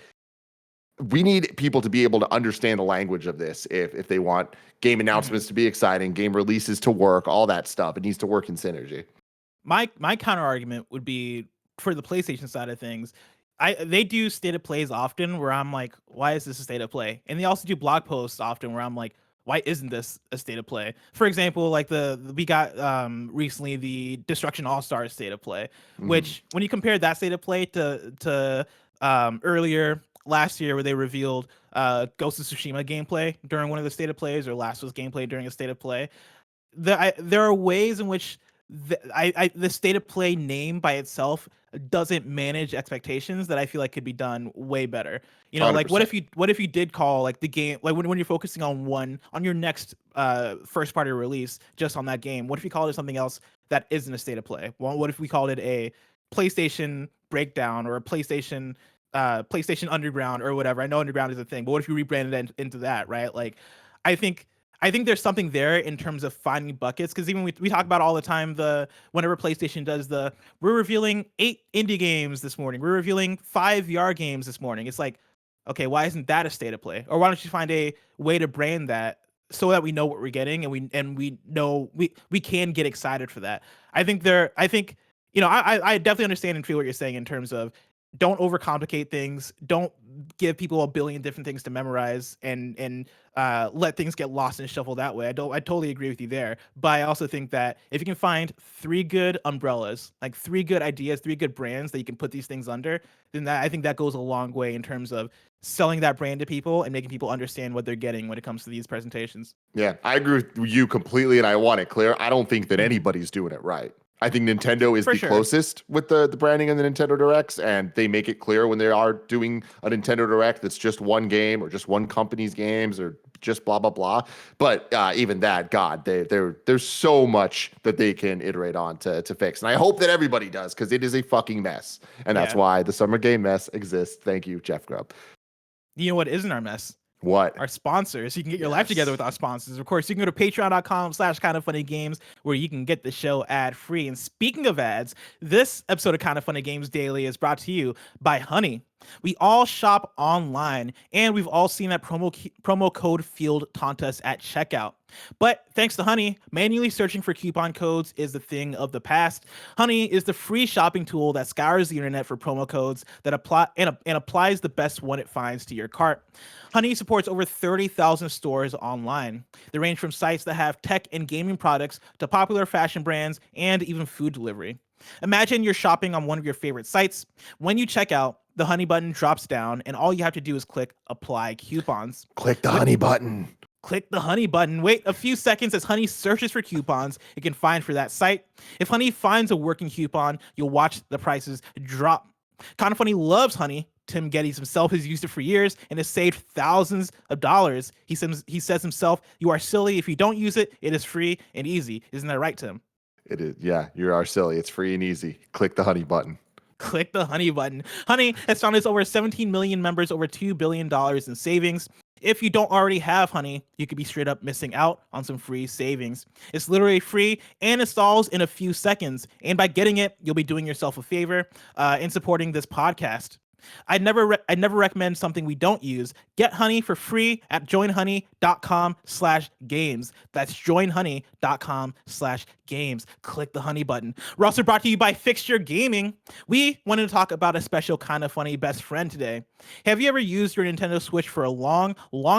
Speaker 2: we need people to be able to understand the language of this if they want game announcements to be exciting, game releases to work, all that stuff. It needs to work in synergy.
Speaker 1: My counter argument would be for the PlayStation side of things. They do state of plays often where I'm like, why is this a state of play? And they also do blog posts often where I'm like, why isn't this a state of play? For example, like we got recently the Destruction All-Stars state of play, which when you compare that state of play to earlier last year where they revealed Ghost of Tsushima gameplay during one of the state of plays, or Last was gameplay during a state of play, there are ways in which the state of play name by itself doesn't manage expectations that I feel like could be done way better. You know, 100%. Like what if you did call like the game, like when you're focusing on your next first party release just on that game, what if you called it something else that isn't a state of play? Well, what if we called it a PlayStation Breakdown or a PlayStation Underground or whatever? I know Underground is a thing, but what if you rebranded it into that, right? Like I think there's something there in terms of finding buckets, because even we talk about all the time whenever PlayStation does we're revealing 8 indie games this morning, we're revealing 5 VR games this morning. It's like, okay, why isn't that a state of play? Or why don't you find a way to brand that so that we know what we're getting and we know we can get excited for that. I think you know, I definitely understand and feel what you're saying in terms of don't overcomplicate things. Don't give people a billion different things to memorize and let things get lost and shuffled that way. I totally agree with you there. But I also think that if you can find 3 good umbrellas, like 3 good ideas, 3 good brands that you can put these things under, then I think that goes a long way in terms of selling that brand to people and making people understand what they're getting when it comes to these presentations.
Speaker 2: Yeah, I agree with you completely, and I want it clear. I don't think that anybody's doing it right. I think Nintendo is the closest with the branding in the Nintendo Directs, and they make it clear when they are doing a Nintendo Direct that's just one game or just one company's games or just blah, blah, blah. But even that, God, there's so much that they can iterate on to fix. And I hope that everybody does, because it is a fucking mess. And that's why the Summer Game Mess exists. Thank you, Jeff Grubb.
Speaker 1: You know what isn't our mess?
Speaker 2: What?
Speaker 1: Our sponsors. You can get your life together with our sponsors. Of course, you can go to patreon.com/kindoffunnygames where you can get the show ad-free. And speaking of ads, this episode of Kind of Funny Games Daily is brought to you by Honey. We all shop online, and we've all seen that promo code field taunt us at checkout. But thanks to Honey, manually searching for coupon codes is the thing of the past. Honey is the free shopping tool that scours the internet for promo codes that apply and applies the best one it finds to your cart. Honey supports over 30,000 stores online. They range from sites that have tech and gaming products to popular fashion brands and even food delivery. Imagine you're shopping on one of your favorite sites. When you check out, the Honey button drops down, and all you have to do is click Apply Coupons.
Speaker 2: Click the Honey button.
Speaker 1: Click the Honey button. Wait a few seconds as Honey searches for coupons it can find for that site. If Honey finds a working coupon, you'll watch the prices drop. Kind of Funny loves Honey Tim Geddes himself has used it for years and has saved thousands of dollars. He says himself, "You are silly if you don't use it. It is free and easy." Isn't that right, Tim?
Speaker 2: It is. Yeah, you are silly. It's free and easy. Click the honey button.
Speaker 1: Click the Honey button. Honey has found its over 17 million members, over $2 billion in savings. If you don't already have Honey, you could be straight up missing out on some free savings. It's literally free and installs in a few seconds. And by getting it, you'll be doing yourself a favor in supporting this podcast. I'd never recommend something we don't use. Get Honey for free at joinhoney.com/games. That's joinhoney.com/games. Click the Honey button. We're also brought to you by Fixture Gaming. We wanted to talk about a special kind of funny best friend today. Have you ever used your Nintendo Switch for a long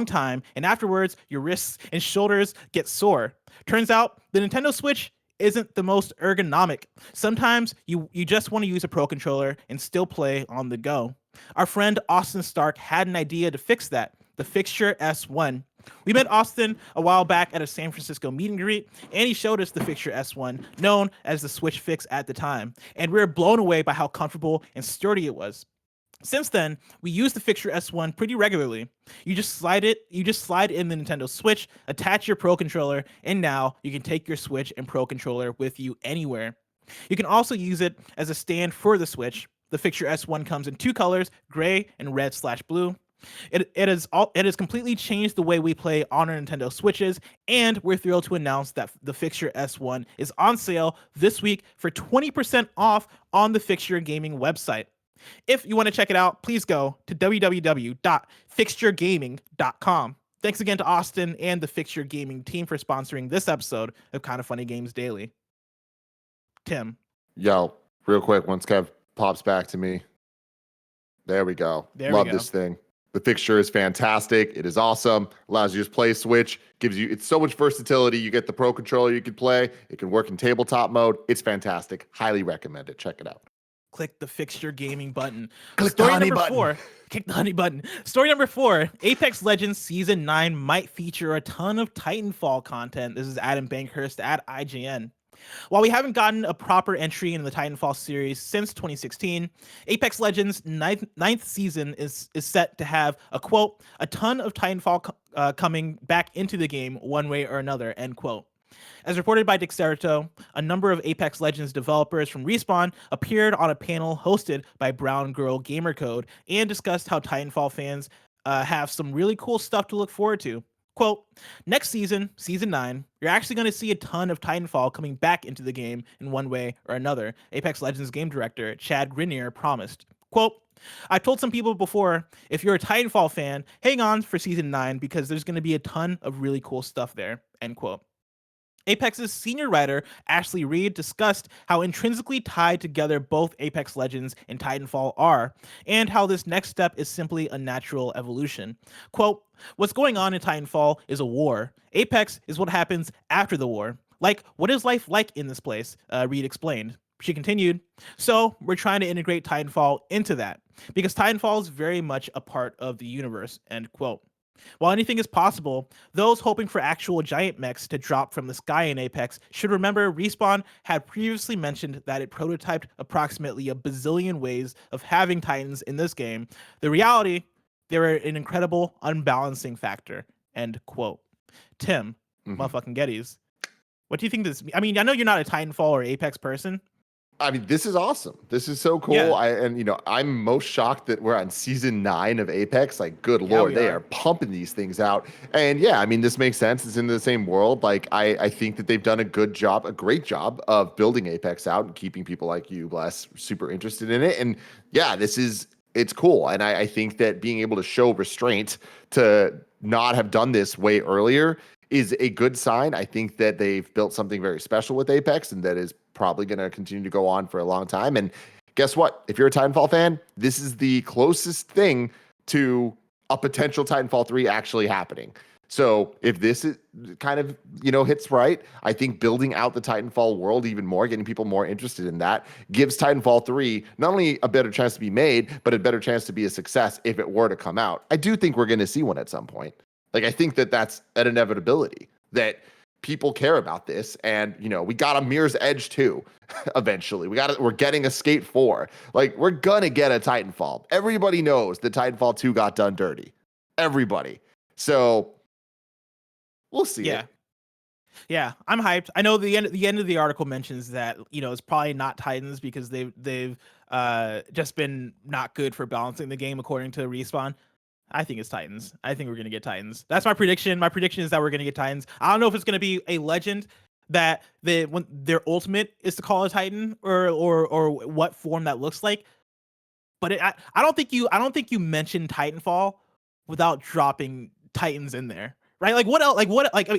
Speaker 1: time and afterwards your wrists and shoulders get sore? Turns out the Nintendo Switch isn't the most ergonomic. Sometimes you just want to use a Pro Controller and still play on the go. Our friend Austin Stark had an idea to fix that, the Fixture S1. We met Austin a while back at a San Francisco meet and greet, and he showed us the Fixture S1, known as the Switch Fix at the time, and we were blown away by how comfortable and sturdy it was. Since then, we use the Fixture S1 pretty regularly. You just slide in the Nintendo Switch, attach your Pro Controller, and now you can take your Switch and Pro Controller with you anywhere. You can also use it as a stand for the Switch. The Fixture S1 comes in two colors, gray and red/blue. It has completely changed the way we play on our Nintendo Switches, and we're thrilled to announce that the Fixture S1 is on sale this week for 20% off on the Fixture Gaming website. If you want to check it out, please go to www.fixturegaming.com. Thanks again to Austin and the Fixture Gaming team for sponsoring this episode of Kind of Funny Games Daily. Tim.
Speaker 2: Yo, real quick, once Kev pops back to me. There we go. Love this thing. The Fixture is fantastic. It is awesome. Allows you to play Switch. It's so much versatility. You get the Pro Controller you can play. It can work in tabletop mode. It's fantastic. Highly recommend it. Check it out.
Speaker 1: Click the Fixture Gaming button.
Speaker 2: Click the honey button.
Speaker 1: Click the honey button. Story number 4, Apex Legends Season 9 might feature a ton of Titanfall content. This is Adam Bankhurst at IGN. While we haven't gotten a proper entry in the Titanfall series since 2016, Apex Legends' ninth season is set to have a quote, a ton of Titanfall coming back into the game one way or another, end quote. As reported by Dexerto, a number of Apex Legends developers from Respawn appeared on a panel hosted by Brown Girl Gamer Code and discussed how Titanfall fans have some really cool stuff to look forward to. Quote, next season, Season 9, you're actually going to see a ton of Titanfall coming back into the game in one way or another, Apex Legends game director Chad Grenier promised. Quote, I told some people before, if you're a Titanfall fan, hang on for Season 9 because there's going to be a ton of really cool stuff there, end quote. Apex's senior writer, Ashley Reed, discussed how intrinsically tied together both Apex Legends and Titanfall are, and how this next step is simply a natural evolution. Quote, what's going on in Titanfall is a war. Apex is what happens after the war. Like, what is life like in this place? Reed explained. She continued, so we're trying to integrate Titanfall into that, because Titanfall is very much a part of the universe, end quote. While anything is possible, those hoping for actual giant mechs to drop from the sky in Apex should remember Respawn had previously mentioned that it prototyped approximately a bazillion ways of having Titans in this game. The reality, they were an incredible unbalancing factor, end quote. Tim, motherfucking Geddes, what do you think this? I mean, I know you're not a Titanfall or Apex person.
Speaker 2: I mean, this is awesome. This is so cool.
Speaker 1: Yeah.
Speaker 2: I'm most shocked that we're on Season 9 of Apex. Like, good Lord, they are pumping these things out. And yeah, I mean, this makes sense. It's in the same world. Like, I think that they've done a great job of building Apex out and keeping people like you, Bless, super interested in it. And yeah, it's cool. And I think that being able to show restraint to not have done this way earlier is a good sign. I think that they've built something very special with Apex, and that is probably going to continue to go on for a long time. And guess what? If you're a Titanfall fan, this is the closest thing to a potential Titanfall 3 actually happening. So if this is kind of, hits right, I think building out the Titanfall world even more, getting people more interested in that, gives Titanfall 3 not only a better chance to be made, but a better chance to be a success if it were to come out. I do think we're going to see one at some point. Like, I think that that's an inevitability, that people care about this, and we got a Mirror's Edge 2 eventually. We're getting a Skate 4. Like, we're gonna get a Titanfall. Everybody knows that Titanfall 2 got done dirty. Everybody. So we'll see.
Speaker 1: Yeah. Yeah, I'm hyped. I know the end of the article mentions that it's probably not Titans because they've just been not good for balancing the game according to Respawn. I think it's Titans. I think we're gonna get Titans. That's my prediction. My prediction is that we're gonna get Titans. I don't know if it's gonna be a legend that when their ultimate is to call a Titan or what form that looks like. But I don't think you mentioned Titanfall without dropping Titans in there. Right? Like what else?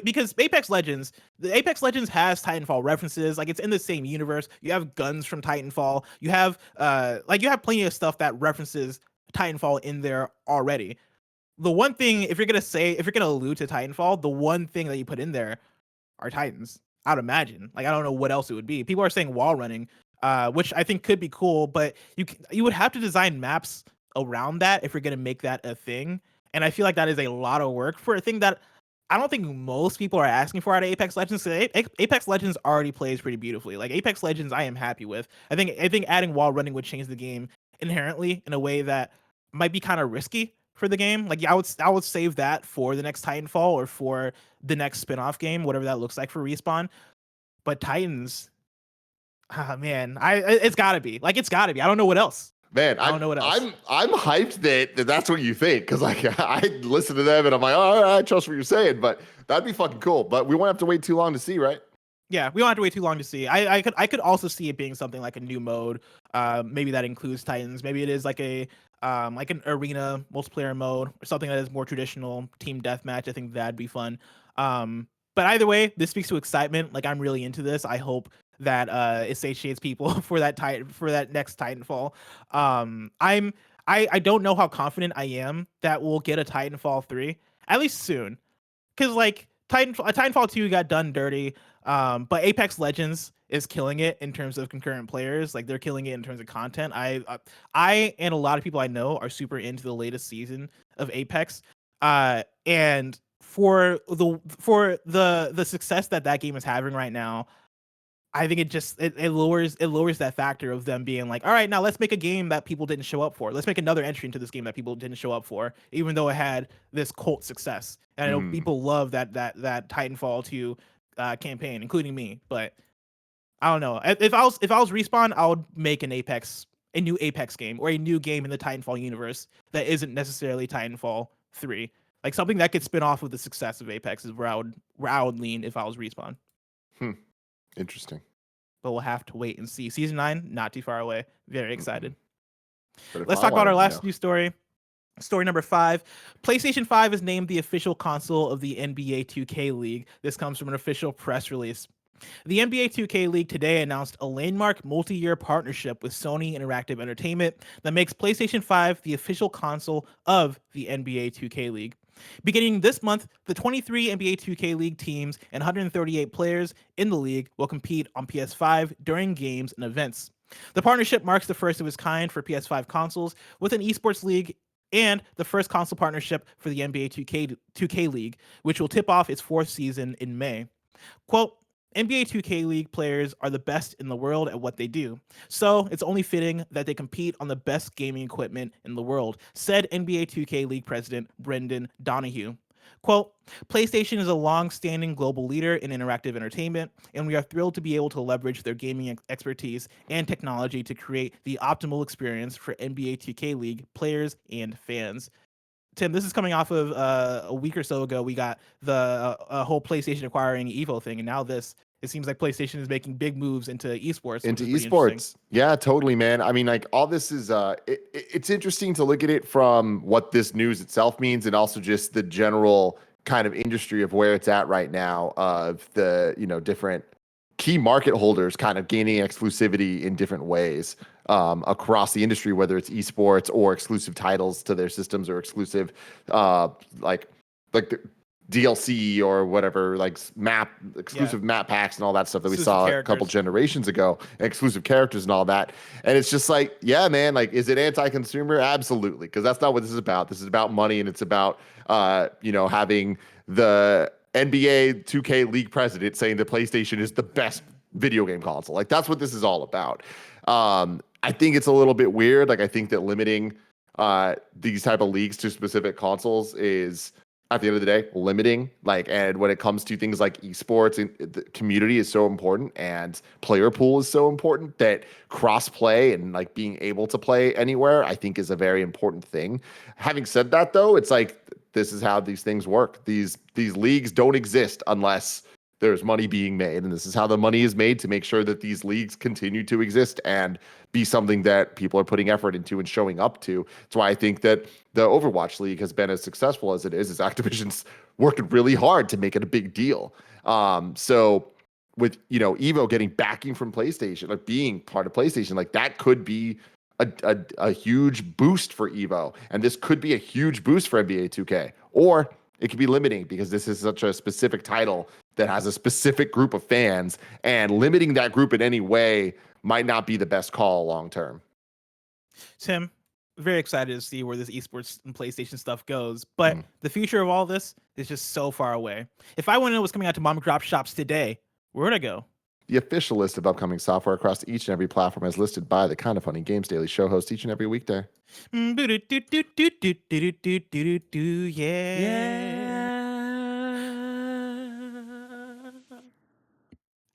Speaker 1: Because the Apex Legends has Titanfall references. Like, it's in the same universe. You have guns from Titanfall. You have plenty of stuff that references Titanfall in there already. The one thing, if you're gonna allude to Titanfall, the one thing that you put in there are Titans. I'd imagine. Like, I don't know what else it would be. People are saying wall running, which I think could be cool, but you would have to design maps around that if you're gonna make that a thing. And I feel like that is a lot of work for a thing that I don't think most people are asking for out of Apex Legends. Apex Legends already plays pretty beautifully. Like, Apex Legends, I am happy with. I think adding wall running would change the game inherently in a way that might be kind of risky for the game. Like, I would save that for the next Titanfall or for the next spin-off game, whatever that looks like for Respawn. But Titans, man, it's gotta be. Like, it's gotta be. I don't know what else.
Speaker 2: Man,
Speaker 1: I don't know what else.
Speaker 2: I'm hyped that that's what you think, because like I listen to them and I'm like, oh, I trust what you're saying, but that'd be fucking cool. But we won't have to wait too long to see, right?
Speaker 1: Yeah, we don't have to wait too long to see. I could also see it being something like a new mode. Maybe that includes Titans. Maybe it is like an arena multiplayer mode or something that is more traditional team deathmatch. I think that'd be fun. But either way, this speaks to excitement. Like, I'm really into this. I hope that it satiates people for that next Titanfall. I don't know how confident I am that we'll get a Titanfall 3 at least soon, because like Titanfall 2 got done dirty, but Apex Legends is killing it in terms of concurrent players. Like, they're killing it in terms of content. I and a lot of people I know are super into the latest season of Apex, and for the success that game is having right now, I think it lowers that factor of them being like, all right, now let's make a game that people didn't show up for. Let's make another entry into this game that people didn't show up for, even though it had this cult success. And I know people love that Titanfall 2 campaign, including me. But I don't know. If I was Respawn, I would make a new Apex game or a new game in the Titanfall universe that isn't necessarily Titanfall 3. Like, something that could spin off of the success of Apex is where I would lean if I was Respawn.
Speaker 2: Interesting.
Speaker 1: But we'll have to wait and see. Season 9, not too far away. Very excited. Let's
Speaker 2: I
Speaker 1: talk about our
Speaker 2: wanted,
Speaker 1: last news story. Story number 5. PlayStation 5 is named the official console of the NBA 2K League. This comes from an official press release. The NBA 2K League today announced a landmark multi-year partnership with Sony Interactive Entertainment that makes PlayStation 5 the official console of the NBA 2K League. Beginning this month, the 23 NBA 2K League teams and 138 players in the league will compete on PS5 during games and events. The partnership marks the first of its kind for PS5 consoles with an esports league and the first console partnership for the NBA 2K League, which will tip off its 4th season in May. Quote, NBA 2K League players are the best in the world at what they do, so it's only fitting that they compete on the best gaming equipment in the world, said NBA 2K League president Brendan Donahue. Quote, PlayStation is a long-standing global leader in interactive entertainment, and we are thrilled to be able to leverage their gaming expertise and technology to create the optimal experience for NBA 2K League players and fans. Tim, this is coming off of a week or so ago. We got the whole PlayStation acquiring Evo thing, and now this. It seems like PlayStation is making big moves into esports.
Speaker 2: Into esports. Yeah, totally, man. I mean, like, all this is it's interesting to look at it from what this news itself means, and also just the general kind of industry of where it's at right now, of the different key market holders kind of gaining exclusivity in different ways across the industry, whether it's esports or exclusive titles to their systems or exclusive like the DLC or whatever, like exclusive map packs and all that stuff that we saw a couple generations ago, and exclusive characters and all that. And it's just like, yeah, man, like, is it anti-consumer? Absolutely, because that's not what this is about. This is about money, and it's about having the NBA 2K league president saying the PlayStation is the best video game console. Like that's what this is all about. I think it's a little bit weird. Like I think that limiting these type of leagues to specific consoles is at the end of the day limiting. Like, and when it comes to things like esports, the community is so important and player pool is so important that cross play and like being able to play anywhere, I think is a very important thing. Having said that though, it's like this is how these things work. These leagues don't exist unless there's money being made, and this is how the money is made to make sure that these leagues continue to exist and be something that people are putting effort into and showing up to. That's why I think that the Overwatch League has been as successful as it is Activision's worked really hard to make it a big deal. So with, Evo getting backing from PlayStation, like being part of PlayStation, like that could be a huge boost for Evo, and this could be a huge boost for NBA 2K, or it could be limiting because this is such a specific title that has a specific group of fans, and limiting that group in any way might not be the best call long term.
Speaker 1: Tim, very excited to see where this esports and PlayStation stuff goes, but the future of all this is just so far away. If I want to know what's coming out to mom and drop shops today, where would I go?
Speaker 2: The official list of upcoming software across each and every platform is listed by the Kind of Funny Games Daily Show host each and every weekday.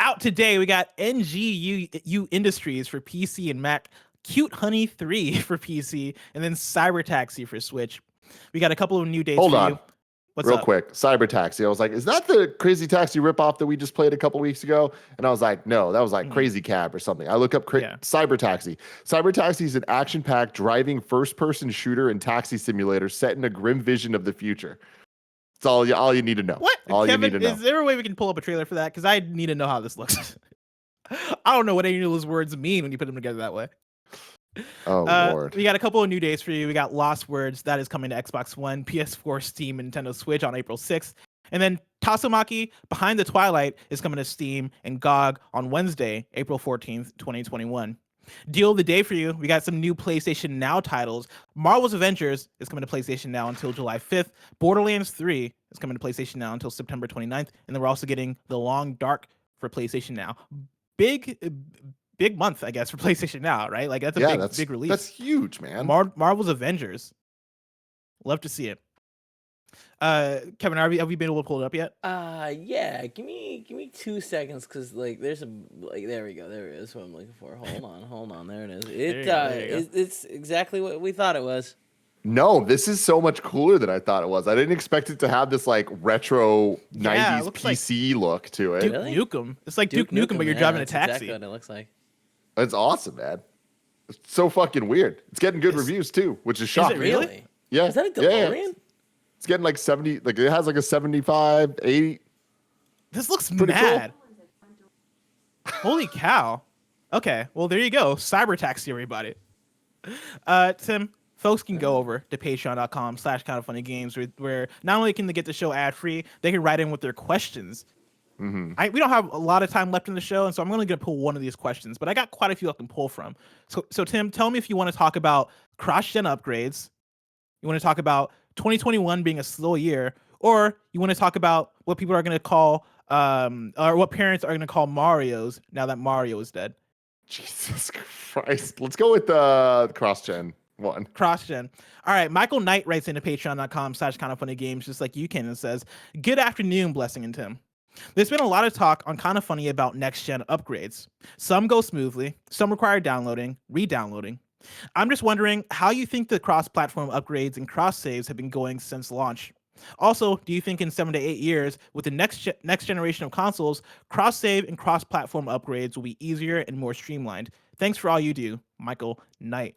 Speaker 1: Out today, we got NGU Industries for PC and Mac, Cute Honey 3 for PC, and then Cyber Taxi for Switch. We got a couple of new dates
Speaker 2: Hold
Speaker 1: for
Speaker 2: on.
Speaker 1: you. What's
Speaker 2: Real
Speaker 1: up?
Speaker 2: quick, Cyber Taxi. I was like, is that the Crazy Taxi ripoff that we just played a couple weeks ago? And I was like, no, that was like Crazy Cab or something. I look up Cyber Taxi. Cyber Taxi is an action-packed driving first-person shooter and taxi simulator set in a grim vision of the future. That's all you need to know.
Speaker 1: What?
Speaker 2: All
Speaker 1: Kevin,
Speaker 2: you need to know.
Speaker 1: Is there a way we can pull up a trailer for that? Because I need to know how this looks. I don't know what any of those words mean when you put them together that way.
Speaker 2: Oh, Lord.
Speaker 1: We got a couple of new days for you. We got Lost Words. That is coming to Xbox One, PS4, Steam, and Nintendo Switch on April 6th. And then Tatsumaki Behind the Twilight is coming to Steam and GOG on Wednesday, April 14th, 2021. Deal of the day for you. We got some new PlayStation Now titles. Marvel's Avengers is coming to PlayStation Now until July 5th. Borderlands 3 is coming to PlayStation Now until September 29th. And then we're also getting The Long Dark for PlayStation Now. Big month, I guess, for PlayStation Now, right? Like that's a big release.
Speaker 2: That's huge, man.
Speaker 1: Marvel's Avengers. Love to see it. Kevin, have you been able to pull it up yet?
Speaker 3: Yeah. Give me 2 seconds, cause like there's a there we go. There it is. What I'm looking for. Hold on. There it is. It's exactly what we thought it was.
Speaker 2: No, this is so much cooler than I thought it was. I didn't expect it to have this like retro 90s PC look to it.
Speaker 1: Duke Nukem. It's like Duke Nukem, but you're driving a taxi.
Speaker 3: Exactly what it looks like.
Speaker 2: It's awesome, man. It's so fucking weird. It's getting good reviews too, which is shocking.
Speaker 3: Is it really?
Speaker 2: Yeah.
Speaker 3: Is that a DeLorean?
Speaker 2: Yeah. It's getting like 70, like it has like a 75, 80.
Speaker 1: This looks
Speaker 2: Pretty
Speaker 1: mad. Holy cow. Okay, well there you go. Cyber Taxi, everybody. Tim, folks can go over to patreon.com/kindoffunnygames where not only can they get the show ad-free, they can write in with their questions. We don't have a lot of time left in the show, and so I'm only going to pull one of these questions, but I got quite a few I can pull from. So Tim, tell me if you want to talk about cross-gen upgrades, you want to talk about 2021 being a slow year, or you want to talk about what people are going to call, or what parents are going to call Marios now that Mario is dead.
Speaker 2: Jesus Christ. Let's go with the cross-gen one.
Speaker 1: Cross-gen. All right, Michael Knight writes into patreon.com/kindoffunnygames just like you can and says, good afternoon, Blessing and Tim. There's been a lot of talk on Kind of Funny about next-gen upgrades. Some go smoothly, some require downloading, re-downloading. I'm just wondering how you think the cross-platform upgrades and cross-saves have been going since launch. Also, do you think in 7 to 8 years, with the next generation of consoles, cross-save and cross-platform upgrades will be easier and more streamlined? Thanks for all you do, Michael Knight.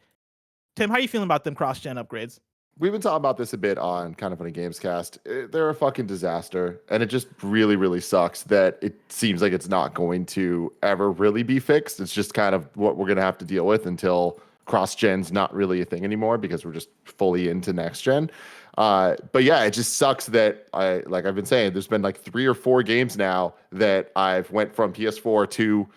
Speaker 1: Tim, how are you feeling about them cross-gen upgrades?
Speaker 2: We've been talking about this a bit on Kind of Funny Gamescast. They're a fucking disaster, and it just really, really sucks that it seems like it's not going to ever really be fixed. It's just kind of what we're going to have to deal with until cross-gen's not really a thing anymore because we're just fully into next-gen. But yeah, it just sucks that I've been saying, there's been like 3 or 4 games now that I've went from PS4 to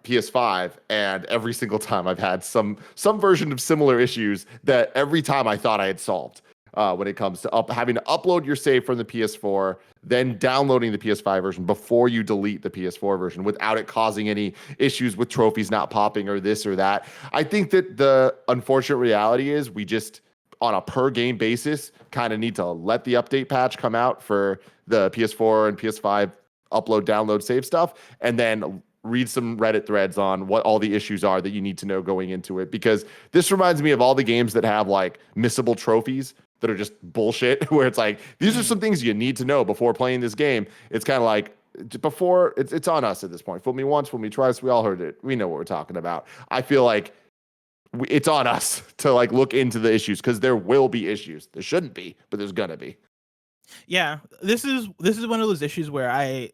Speaker 2: PS5, and every single time I've had some version of similar issues that every time I thought I had solved. when it comes to having to upload your save from the PS4, then downloading the PS5 version before you delete the PS4 version without it causing any issues with trophies not popping or this or that. I think that the unfortunate reality is we just, on a per game basis, kind of need to let the update patch come out for the PS4 and PS5 upload, download, save stuff, and then read some Reddit threads on what all the issues are that you need to know going into it. Because this reminds me of all the games that have like missable trophies that are just bullshit, where it's like, these are some things you need to know before playing this game. It's kind of like, before, it's on us at this point. Fool me once, fool me twice. We all heard it. We know what we're talking about. I feel like it's on us to like look into the issues, because there will be issues. There shouldn't be, but there's gonna be.
Speaker 1: Yeah, this is one of those issues where I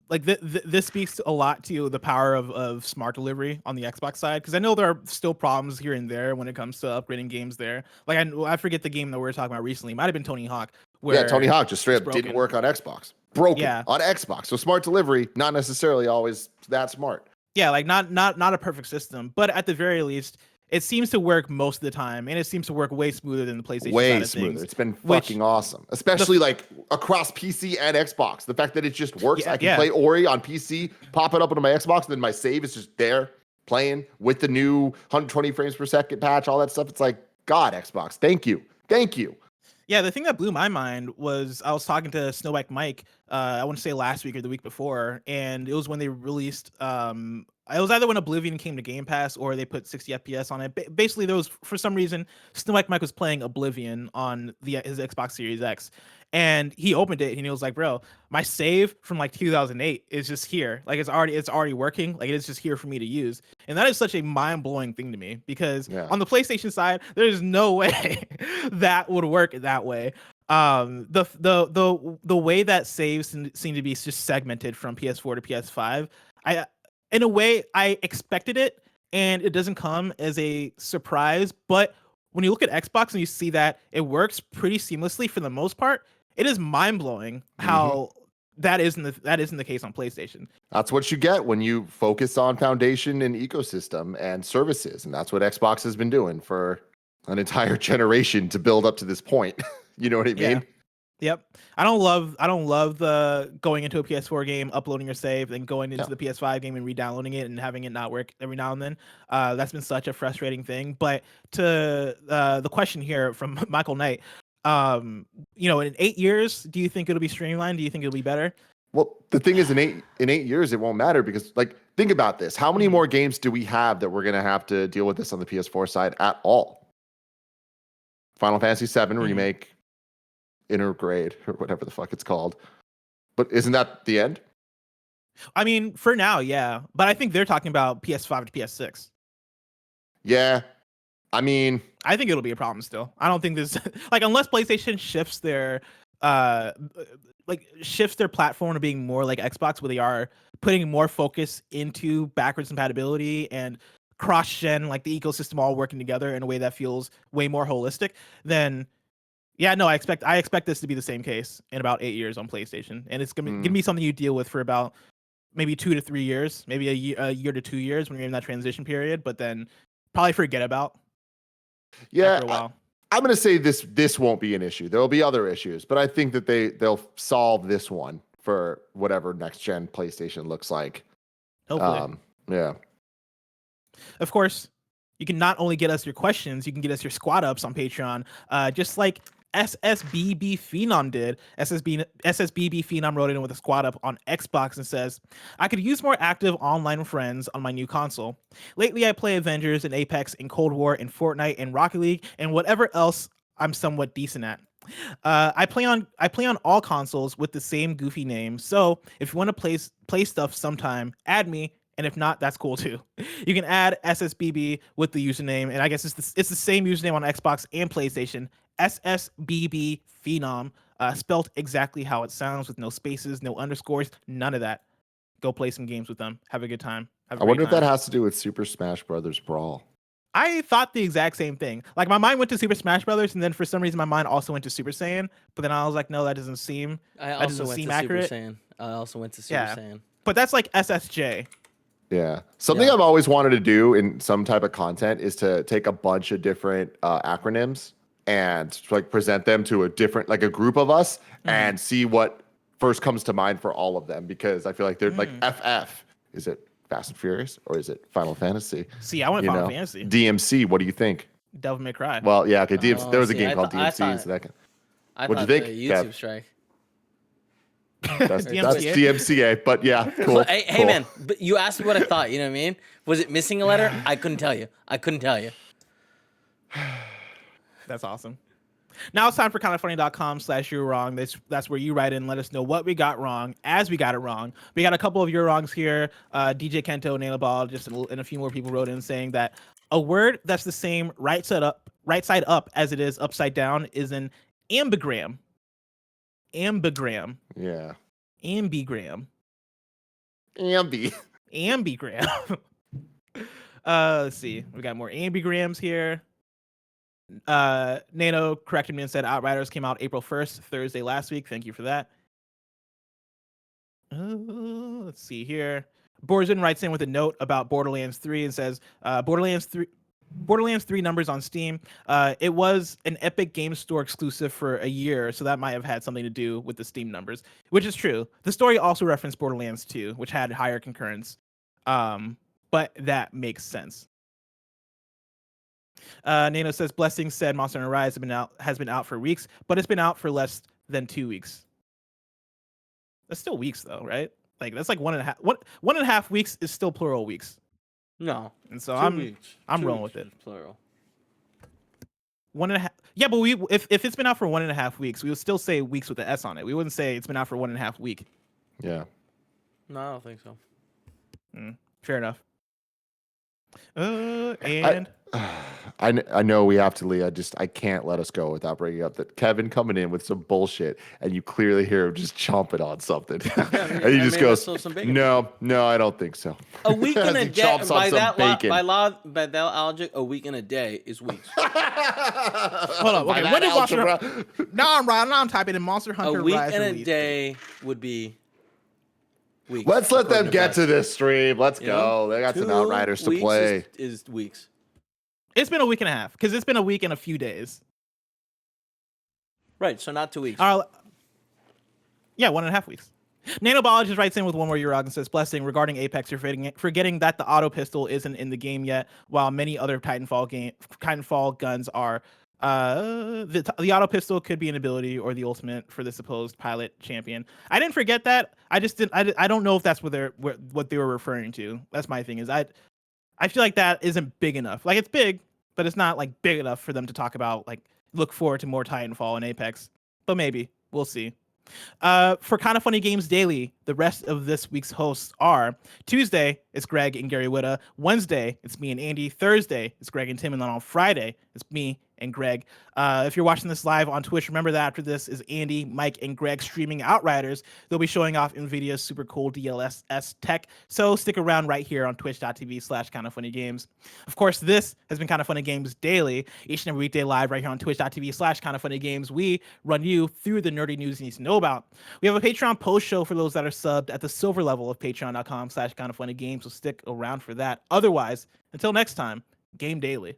Speaker 1: like this speaks a lot to the power of smart delivery on the Xbox side, because I know there are still problems here and there when it comes to upgrading games there. Like I forget the game that we were talking about recently. It might have been Tony Hawk.
Speaker 2: Yeah, Tony Hawk just straight up didn't work on Xbox. Broken on Xbox. So smart delivery, not necessarily always that smart.
Speaker 1: Yeah, like not a perfect system, but at the very least, it seems to work most of the time, and it seems to work way smoother than the PlayStation side of things.
Speaker 2: It's been fucking awesome, especially like across PC and Xbox. The fact that it just works. I can play Ori on PC, pop it up onto my Xbox, and then my save is just there playing with the new 120 frames per second patch, all that stuff. It's like, God, Xbox, thank you.
Speaker 1: Yeah, the thing that blew my mind was I was talking to Snowbike Mike, I want to say last week or the week before, and it was when they released, it was either when Oblivion came to Game Pass or they put 60 FPS on it. Basically, there was, for some reason, Snowbike Mike was playing Oblivion on his Xbox Series X, and he opened it and he was like, bro, my save from like 2008 is just here. Like it's already working. Like it is just here for me to use. And that is such a mind-blowing thing to me, because on the PlayStation side, there's no way that would work that way. The way that saves seem to be just segmented from PS4 to PS5, in a way I expected it, and it doesn't come as a surprise. But when you look at Xbox and you see that it works pretty seamlessly for the most part, it is mind-blowing how that isn't the case on PlayStation.
Speaker 2: That's what you get when you focus on foundation and ecosystem and services, and that's what Xbox has been doing for an entire generation to build up to this point. You know what I mean?
Speaker 1: Yep. I don't love the going into a PS4 game, uploading your save, then going into the PS5 game and re-downloading it and having it not work every now and then. That's been such a frustrating thing. But to the question here from Michael Knight, in 8 years, do you think it'll be streamlined? Do you think it'll be better?
Speaker 2: Well, the thing is, in eight years, it won't matter, because like, think about this. How many more games do we have that we're going to have to deal with this on the PS4 side at all? Final Fantasy VII Remake, Intergrade, or whatever the fuck it's called. But isn't that the end?
Speaker 1: I mean, for now, yeah. But I think they're talking about PS5 to PS6.
Speaker 2: Yeah. I mean,
Speaker 1: I think it'll be a problem still. I don't think this like, unless PlayStation shifts their platform to being more like Xbox, where they are putting more focus into backwards compatibility and cross-gen, like the ecosystem all working together in a way that feels way more holistic, then I expect this to be the same case in about 8 years on PlayStation, and it's gonna be something you deal with for about maybe 2 to 3 years, maybe a year to 2 years when you're in that transition period, but then probably forget about.
Speaker 2: Yeah,
Speaker 1: after a while.
Speaker 2: I'm gonna say this won't be an issue. There will be other issues, but I think that they'll solve this one for whatever next gen PlayStation looks like.
Speaker 1: Hopefully.
Speaker 2: Yeah.
Speaker 1: Of course, you can not only get us your questions, you can get us your squad ups on Patreon, just like SSBBphenom did. SSBBphenom wrote in with a squad up on Xbox and says, I could use more active online friends on my new console. Lately, I play Avengers and Apex and Cold War and Fortnite and Rocket League and whatever else I'm somewhat decent at. I play on all consoles with the same goofy name, so if you want to play stuff sometime, add me. And if not, that's cool too. You can add SSBB with the username, and I guess it's the same username on Xbox and PlayStation. SSBBphenom, spelt exactly how it sounds, with no spaces, no underscores, none of that. Go play some games with them. Have a good time.
Speaker 2: I wonder if that has to do with Super Smash Brothers Brawl.
Speaker 1: I thought the exact same thing. Like, my mind went to Super Smash Brothers, and then for some reason my mind also went to Super Saiyan. But then I was like, no, that doesn't seem.
Speaker 3: I also went to Super Saiyan.
Speaker 1: But that's like SSJ.
Speaker 2: Yeah. Something I've always wanted to do in some type of content is to take a bunch of different acronyms and like present them to a different, like a group of us, and see what first comes to mind for all of them, because I feel like they're like FF. Is it Fast and Furious or is it Final Fantasy?
Speaker 1: See, I went
Speaker 2: You
Speaker 1: Final
Speaker 2: know?
Speaker 1: Fantasy.
Speaker 2: DMC. What do you think?
Speaker 1: Devil May Cry.
Speaker 2: Well, yeah, okay. DMC, there was a
Speaker 3: see,
Speaker 2: game
Speaker 3: I
Speaker 2: called
Speaker 3: thought- I
Speaker 2: DMC.
Speaker 3: thought-
Speaker 2: so that can,
Speaker 3: I
Speaker 2: What'd
Speaker 3: thought
Speaker 2: you
Speaker 3: the
Speaker 2: think,
Speaker 3: YouTube
Speaker 2: Kev?
Speaker 3: strike.
Speaker 2: that's
Speaker 1: DMCA?
Speaker 2: DMCA. But yeah, cool.
Speaker 3: Hey,
Speaker 2: cool.
Speaker 3: man, but you asked me what I thought. You know what I mean? Was it missing a letter? I couldn't tell you.
Speaker 1: That's awesome. Now it's time for kindafunny.com/you're wrong. That's where you write in, let us know what we got wrong as we got it wrong. We got a couple of your wrongs here. DJ Kento, Naila Ball, and a few more people wrote in saying that a word that's the same right side up as it is upside down is an ambigram. Ambigram.
Speaker 2: Yeah.
Speaker 1: Ambigram.
Speaker 2: Ambi.
Speaker 1: Ambigram. Let's see. We got more ambigrams here. Nano corrected me and said Outriders came out April 1st, Thursday last week. Thank you for that. Let's see here. Borzin writes in with a note about Borderlands 3 and says Borderlands 3 numbers on Steam. It was an Epic Games Store exclusive for a year, so that might have had something to do with the Steam numbers, which is true. The story also referenced Borderlands 2, which had higher concurrence, but that makes sense. Nano says Blessing said Monster Hunter Rise has been out for weeks, but it's been out for less than 2 weeks. That's still weeks though, right? Like that's like 1.5 weeks is still plural weeks.
Speaker 3: No.
Speaker 1: And so
Speaker 3: 2 weeks.
Speaker 1: I'm
Speaker 3: 2
Speaker 1: rolling
Speaker 3: weeks
Speaker 1: with it.
Speaker 3: is plural.
Speaker 1: 1.5. Yeah, but if it's been out for 1.5 weeks, we would still say weeks with the S on it. We wouldn't say it's been out for 1.5 week.
Speaker 2: Yeah.
Speaker 3: No, I don't think so.
Speaker 1: Fair enough. And
Speaker 2: I know we have to, Lee. I can't let us go without bringing up that Kevin coming in with some bullshit, and you clearly hear him just chomping on something, and he just goes, "No, I don't think so."
Speaker 3: A week
Speaker 2: As
Speaker 3: and a
Speaker 2: he
Speaker 3: day.
Speaker 2: chomps on some bacon.
Speaker 3: By that logic, a week and a day is weeks.
Speaker 1: hold on.
Speaker 2: By
Speaker 1: Okay,
Speaker 2: that
Speaker 1: when did Monster
Speaker 2: algebra.
Speaker 1: Now I'm typing in Monster Hunter
Speaker 3: A week
Speaker 1: Rise
Speaker 3: and a
Speaker 1: release.
Speaker 3: day would be weeks.
Speaker 2: Let's let them
Speaker 3: according
Speaker 2: get to
Speaker 3: Beth.
Speaker 2: this stream. Let's
Speaker 3: You
Speaker 2: go.
Speaker 3: know?
Speaker 2: They got some
Speaker 3: 2
Speaker 2: Outriders to
Speaker 3: weeks
Speaker 2: play.
Speaker 3: Is weeks.
Speaker 1: It's been a week and a half because it's been a week and a few days.
Speaker 3: Right, so not 2 weeks.
Speaker 1: Yeah, 1.5 weeks. Nanobiologist writes in with one more Urog and says, Blessing, regarding Apex, you're forgetting that the auto pistol isn't in the game yet, while many other Titanfall guns are. The auto pistol could be an ability or the ultimate for the supposed pilot champion. I didn't forget that. I just didn't. I don't know if that's what they were referring to. That's my thing. Is I feel like that isn't big enough. Like it's big, but it's not like big enough for them to talk about. Like look forward to more Titanfall and Apex. But maybe we'll see. For Kinda Funny Games Daily, the rest of this week's hosts are Tuesday, it's Greg and Gary Whitta. Wednesday, it's me and Andy. Thursday, it's Greg and Tim. And then on Friday, it's me and Greg. If you're watching this live on Twitch, remember that after this is Andy, Mike, and Greg streaming Outriders. They'll be showing off Nvidia's super cool DLSS tech. So stick around right here on twitch.tv/kindafunnygames. Of course, this has been Kinda Funny Games Daily, each and every weekday live right here on twitch.tv/kindafunnygames. We run you through the nerdy news you need to know about. We have a Patreon post show for those that are subbed at the silver level of patreon.com/kindafunnygames. So stick around for that. Otherwise, until next time, game daily.